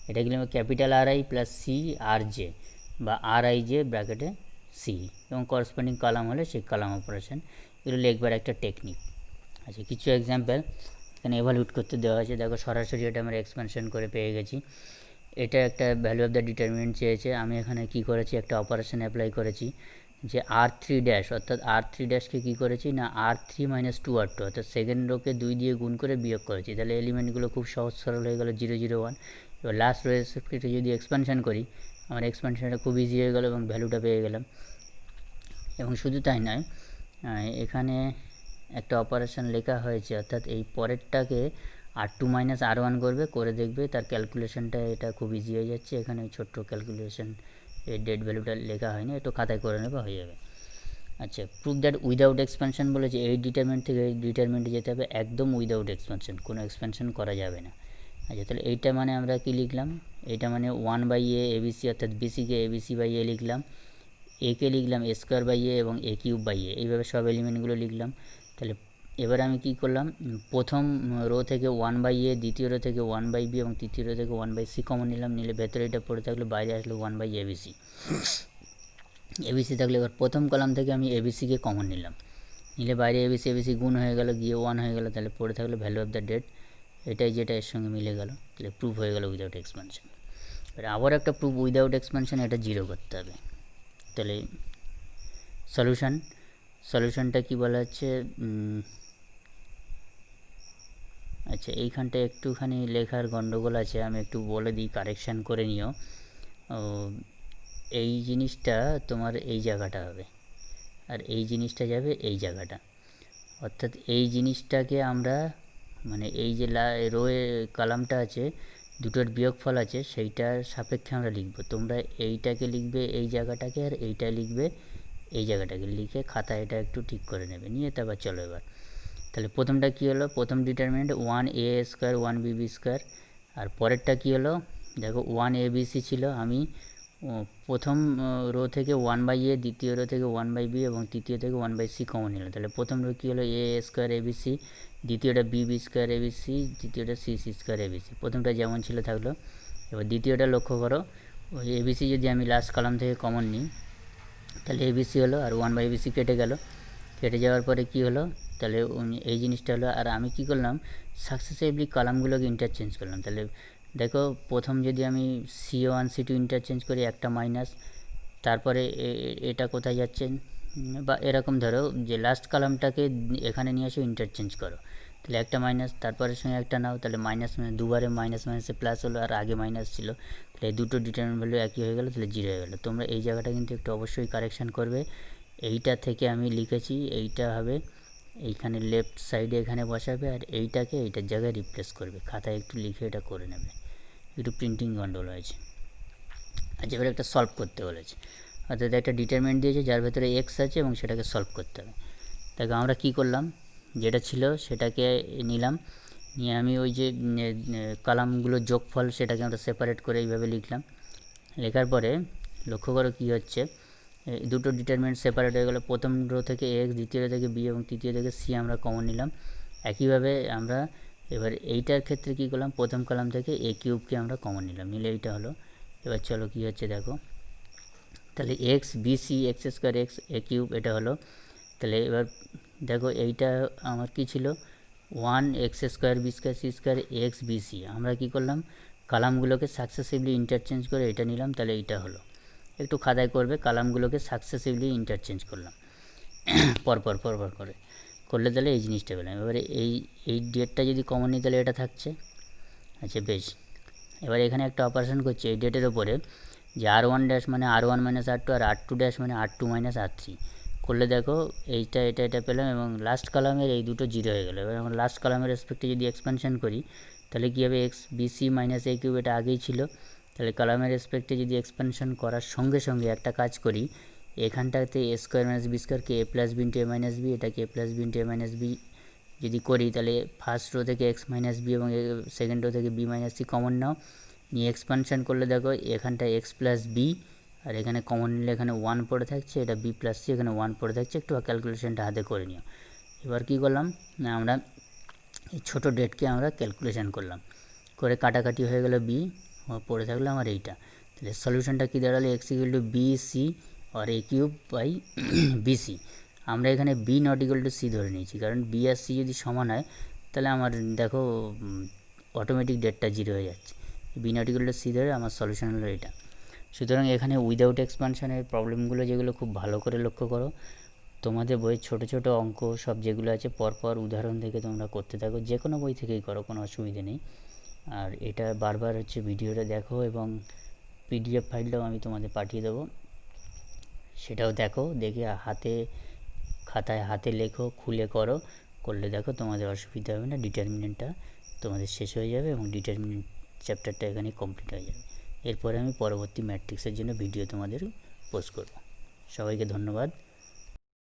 এটা লিখবো capital R i plus c R j বা R i j ব্র্যাকেটে c, এবং corresponding column হলে সেই কলাম অপারেশন, এগুলো লিখবার একটা টেকনিক। আচ্ছা, কিছু এক্সাম্পল এখানে এভালুয়েট করতে দেওয়া আছে। দেখো সরাসরি এটা আমরা এক্সপ্যানশন করে পেয়ে গেছি। এটা একটা ভ্যালু অফ দ্য ডিটারমিনেন্ট চেয়েছে, আমি এখানে কি করেছি একটা অপারেশন অ্যাপ্লাই করেছি যে r3 ড্যাশ, অর্থাৎ r3 ড্যাশকে কী করেছি না r3 - 2r2, অর্থাৎ সেকেন্ড রোকে 2 দিয়ে গুণ করে বিয়োগ করেছি, তাহলে এলিমেন্টগুলো খুব সহজ সরল হয়ে গেলো 0 0 1। এবার লাস্ট রোয়ের ক্ষেত্রে যদি এক্সপ্যানশন করি আমার এক্সপ্যানশনটা খুব ইজি হয়ে গেলো এবং ভ্যালুটা পেয়ে গেলাম। এবং শুধু তাই নয়, এখানে একটা অপারেশন লেখা হয়েছে, অর্থাৎ এই পরেরটাকে r2 - r1 করবে, করে দেখবে তার ক্যালকুলেশনটা এটা খুব ইজি হয়ে যাচ্ছে। এখানে ছোট্ট ক্যালকুলেশন, এই ডেট ভ্যালুটা লেখা হয়নি, একটু খাতায় করে নেবে হয়ে যাবে। আচ্ছা, প্রুভ দ্যাট উইদাউট এক্সপ্যানশন বলেছে, এই ডিটারমিনেন্ট থেকে এই ডিটারমিনেন্টে যেতে হবে একদম উইদাউট এক্সপ্যানশন, কোনো এক্সপ্যানশন করা যাবে না। আচ্ছা, তাহলে এইটা মানে আমরা কি লিখলাম, এইটা মানে 1/a এবিসি, অর্থাৎ বিসিকে ABC/a লিখলাম, একে লিখলাম a² এবং a³ এইভাবে সব এলিমেন্টগুলো লিখলাম। তাহলে এবার আমি কি করলাম, প্রথম রো থেকে 1/a, দ্বিতীয় রো থেকে 1/b এবং তৃতীয় রো থেকে 1/c কমন নিলাম, নিলে ভেতরে এটা পড়ে থাকলে বাইরে আসলো 1/abc। এবিসি থাকলে এবার প্রথম কলাম থেকে আমি এবিসিকে কমন নিলাম, নিলে বাইরে এবিসি গুণ হয়ে গেল, গিয়ে 1 হয়ে গেল, তাহলে পড়ে থাকলো ভ্যালু অফ দ্য ডেট, এটাই যেটা এর সঙ্গে মিলে গেল, তাহলে প্রুফ হয়ে গেল উইদাউট এক্সপ্যানশন। এবার আবার একটা প্রুফ উইদাউট এক্সপ্যানশন, এটা 0 করতে হবে। তাহলে সলিউশনটা কি বলা হচ্ছে, আচ্ছা এইখানটা একটুখানি লেখার গন্ডগোল আছে, আমি একটু বলে দিই, কারেকশান করে নিও। এই জিনিসটা তোমার এই জায়গাটা হবে, আর এই জিনিসটা যাবে এই জায়গাটা। অর্থাৎ এই জিনিসটাকে আমরা মানে এই যে রোয়ে কলামটা আছে, দুটোর বিয়োগফল আছে, সেইটার সাপেক্ষে আমরা লিখব। তোমরা এইটাকে লিখবে এই জায়গাটাকে, আর এইটা লিখবে এই জায়গাটাকে, লিখে খাতা এটা একটু ঠিক করে নেবে, নিয়ে তারপর চলো এবার। তাহলে প্রথমটা কী হলো, প্রথম determinant 1a square 1bb square. আর পরেরটা কী হলো, দেখো 1abc ছিল, আমি প্রথম রো থেকে 1/a, দ্বিতীয় রো থেকে 1/b এবং তৃতীয় থেকে 1/c কমন নিলাম। তাহলে প্রথম রো কী হলো, a স্কোয়ার abc, দ্বিতীয়টা bb square abc, তৃতীয়টা cc square abc। প্রথমটা যেমন ছিল থাকলো। এবার দ্বিতীয়টা লক্ষ্য করো, ওই abc যদি আমি লাস্ট কলাম থেকে কমন নিই, তাহলে abc হলো, আর 1/bc কেটে গেল। কেটে যাওয়ার পরে কি হলো, তাহলে এই জিনিসটা হলো। আর আমি কি করলাম, সাকসেসিভলি কলামগুলোকে ইন্টারচেঞ্জ করলাম। তাহলে দেখো প্রথম যদি আমি C1 C2 ইন্টারচেঞ্জ করি, একটা মাইনাস, তারপরে এটা কোথায় যাচ্ছে, বা এরকম ধরো যে লাস্ট কলামটাকে এখানে নিয়ে এসে ইন্টারচেঞ্জ করো, তাহলে একটা মাইনাস, তারপরের সঙ্গে একটা নাও, তাহলে মাইনাস দুবারে মাইনাস মাইনাসে প্লাস হলো, আর আগে মাইনাস ছিল, তাহলে এই দুটো ডিটারমিনেন্ট ভ্যালু একই হয়ে গেলো, তাহলে 0 হয়ে গেলো। তোমরা এই জায়গাটা কিন্তু একটু অবশ্যই কারেকশান করবে। এইটা থেকে আমি লিখেছি, এইটা হবে এইখানে লেফট সাইডে এখানে বসাবে, আর এইটাকে এইটার জায়গায় রিপ্লেস করবে। খাতায় একটু লিখে এটা করে নেবে, একটু প্রিন্টিং গন্ডগোল হয়েছে। আচ্ছা, এবার একটা সলভ করতে বলেছে, অর্থাৎ একটা ডিটারমিনেন্ট দিয়েছে যার ভেতরে এক্স আছে এবং সেটাকে সলভ করতে হবে। তাকে আমরা কি করলাম, যেটা ছিল সেটাকে নিলাম, নিয়ে আমি ওই যে কলামগুলোর যোগফল সেটাকে আমরা সেপারেট করে এইভাবে লিখলাম। লেখার পরে লক্ষ্য করো কী হচ্ছে, দুটো ডিটারমিনেন্ট সেপারেট হয়ে গেলো। প্রথম রো থেকে এক্স, দ্বিতীয় রো থেকে বি এবং তৃতীয় থেকে সি আমরা কমন নিলাম। একইভাবে আমরা এবার এইটার ক্ষেত্রে কী করলাম, প্রথম কলাম থেকে এ কিউবকে আমরা কমন নিলাম, নিলে এইটা হলো। এবার চলো কী হচ্ছে দেখো, তাহলে x b c x square x a cube এটা হলো। তাহলে এবার দেখো এইটা আমার কী ছিল, 1 x square b square c square x b c. আমরা কী করলাম, কলামগুলোকে সাকসেসিভলি ইন্টারচেঞ্জ করে এটা নিলাম, তাহলে এইটা হলো। একটু খাতায় করবে, কলামগুলোকে সাকসেসিভলি ইন্টারচেঞ্জ করলাম পরপর করে করলে, তাহলে এই জিনিসটা পেলাম। এবারে এই ডেটটা যদি কমন নিই তাহলে এটা থাকছে। আচ্ছা বেশ, এবার এখানে একটা অপারেশন করছি এই ডেটের ওপরে, যে R1 ড্যাশ মানে R1 মাইনাস R2, আর R2 ড্যাশ মানে R2 মাইনাস R3 করলে দেখো এইটা এটা পেলাম, এবং লাস্ট কলামের এই দুটো 0 হয়ে গেলো। এবার আমরা লাস্ট কলামের রেসপেক্টে যদি এক্সপেনশন করি, তাহলে কী হবে, এক্স বিসি মাইনাস এ কিউব এটা আগেই ছিল। তাহলে কলামের রেসপেক্টে যদি এক্সপেনশন করার সঙ্গে সঙ্গে একটা কাজ করি, এখানটাতে এ স্কোয়ার মাইনাস বি স্কোয়ারকে এ প্লাস বি ইন্টু এ মাইনাস বি, এটাকে এ প্লাস বি ইন্টু এ মাইনাস বি যদি করি, তাহলে ফার্স্ট রো থেকে এক্স মাইনাস বি এবং সেকেন্ড রো থেকে বি মাইনাস সি কমন নাও, নিয়ে এক্সপানশন করলে দেখো এখানটা এক্স প্লাস বি, আর এখানে কমন নিলে এখানে 1 পড়ে থাকছে, এটা বি প্লাস সি এখানে 1 পড়ে থাকছে। একটু ক্যালকুলেশনটা হাতে করে নিও। এবার কী করলাম না, আমরা এই ছোটো ডেটকে আমরা ক্যালকুলেশন করলাম, করে কাটাকাটি হয়ে গেল, বি পড়ে থাকলো আমার এইটা। তাহলে সলিউশনটা কী দাঁড়ালো, x equal to b c আর a cube by b c. আমরা এখানে b not equal to c ধরে নিয়েছি, কারণ বি আর সি যদি সমান হয় তাহলে আমার দেখো অটোমেটিক ডেটটা 0 হয়ে যাচ্ছে। B not equal to c ধরে আমার সলিউশন হলো এটা। সুতরাং এখানে উইদাউট এক্সপানশনের প্রবলেমগুলো যেগুলো খুব ভালো করে লক্ষ্য করো, তোমাদের বইয়ের ছোটো ছোটো অঙ্ক সব যেগুলো আছে পরপর উদাহরণ থেকে তোমরা করতে থাকো, যে কোনো বই থেকেই করো, কোনো অসুবিধে নেই। আর এটা বারবার হচ্ছে ভিডিওটা দেখো, এবং পিডিএফ ফাইলটাও আমি তোমাদের পাঠিয়ে দেবো, সেটাও দেখো, দেখে খাতায় হাতে লেখো, খুলে করলে দেখো তোমাদের অসুবিধা হবে না। ডিটারমিনেন্টটা তোমাদের শেষ হয়ে যাবে এবং ডিটারমিনেন্ট চ্যাপ্টারটা এখানে কমপ্লিট হয়ে যাবে। এরপরে আমি পরবর্তী ম্যাট্রিক্সের জন্য ভিডিও তোমাদের পোস্ট করব। সবাইকে ধন্যবাদ।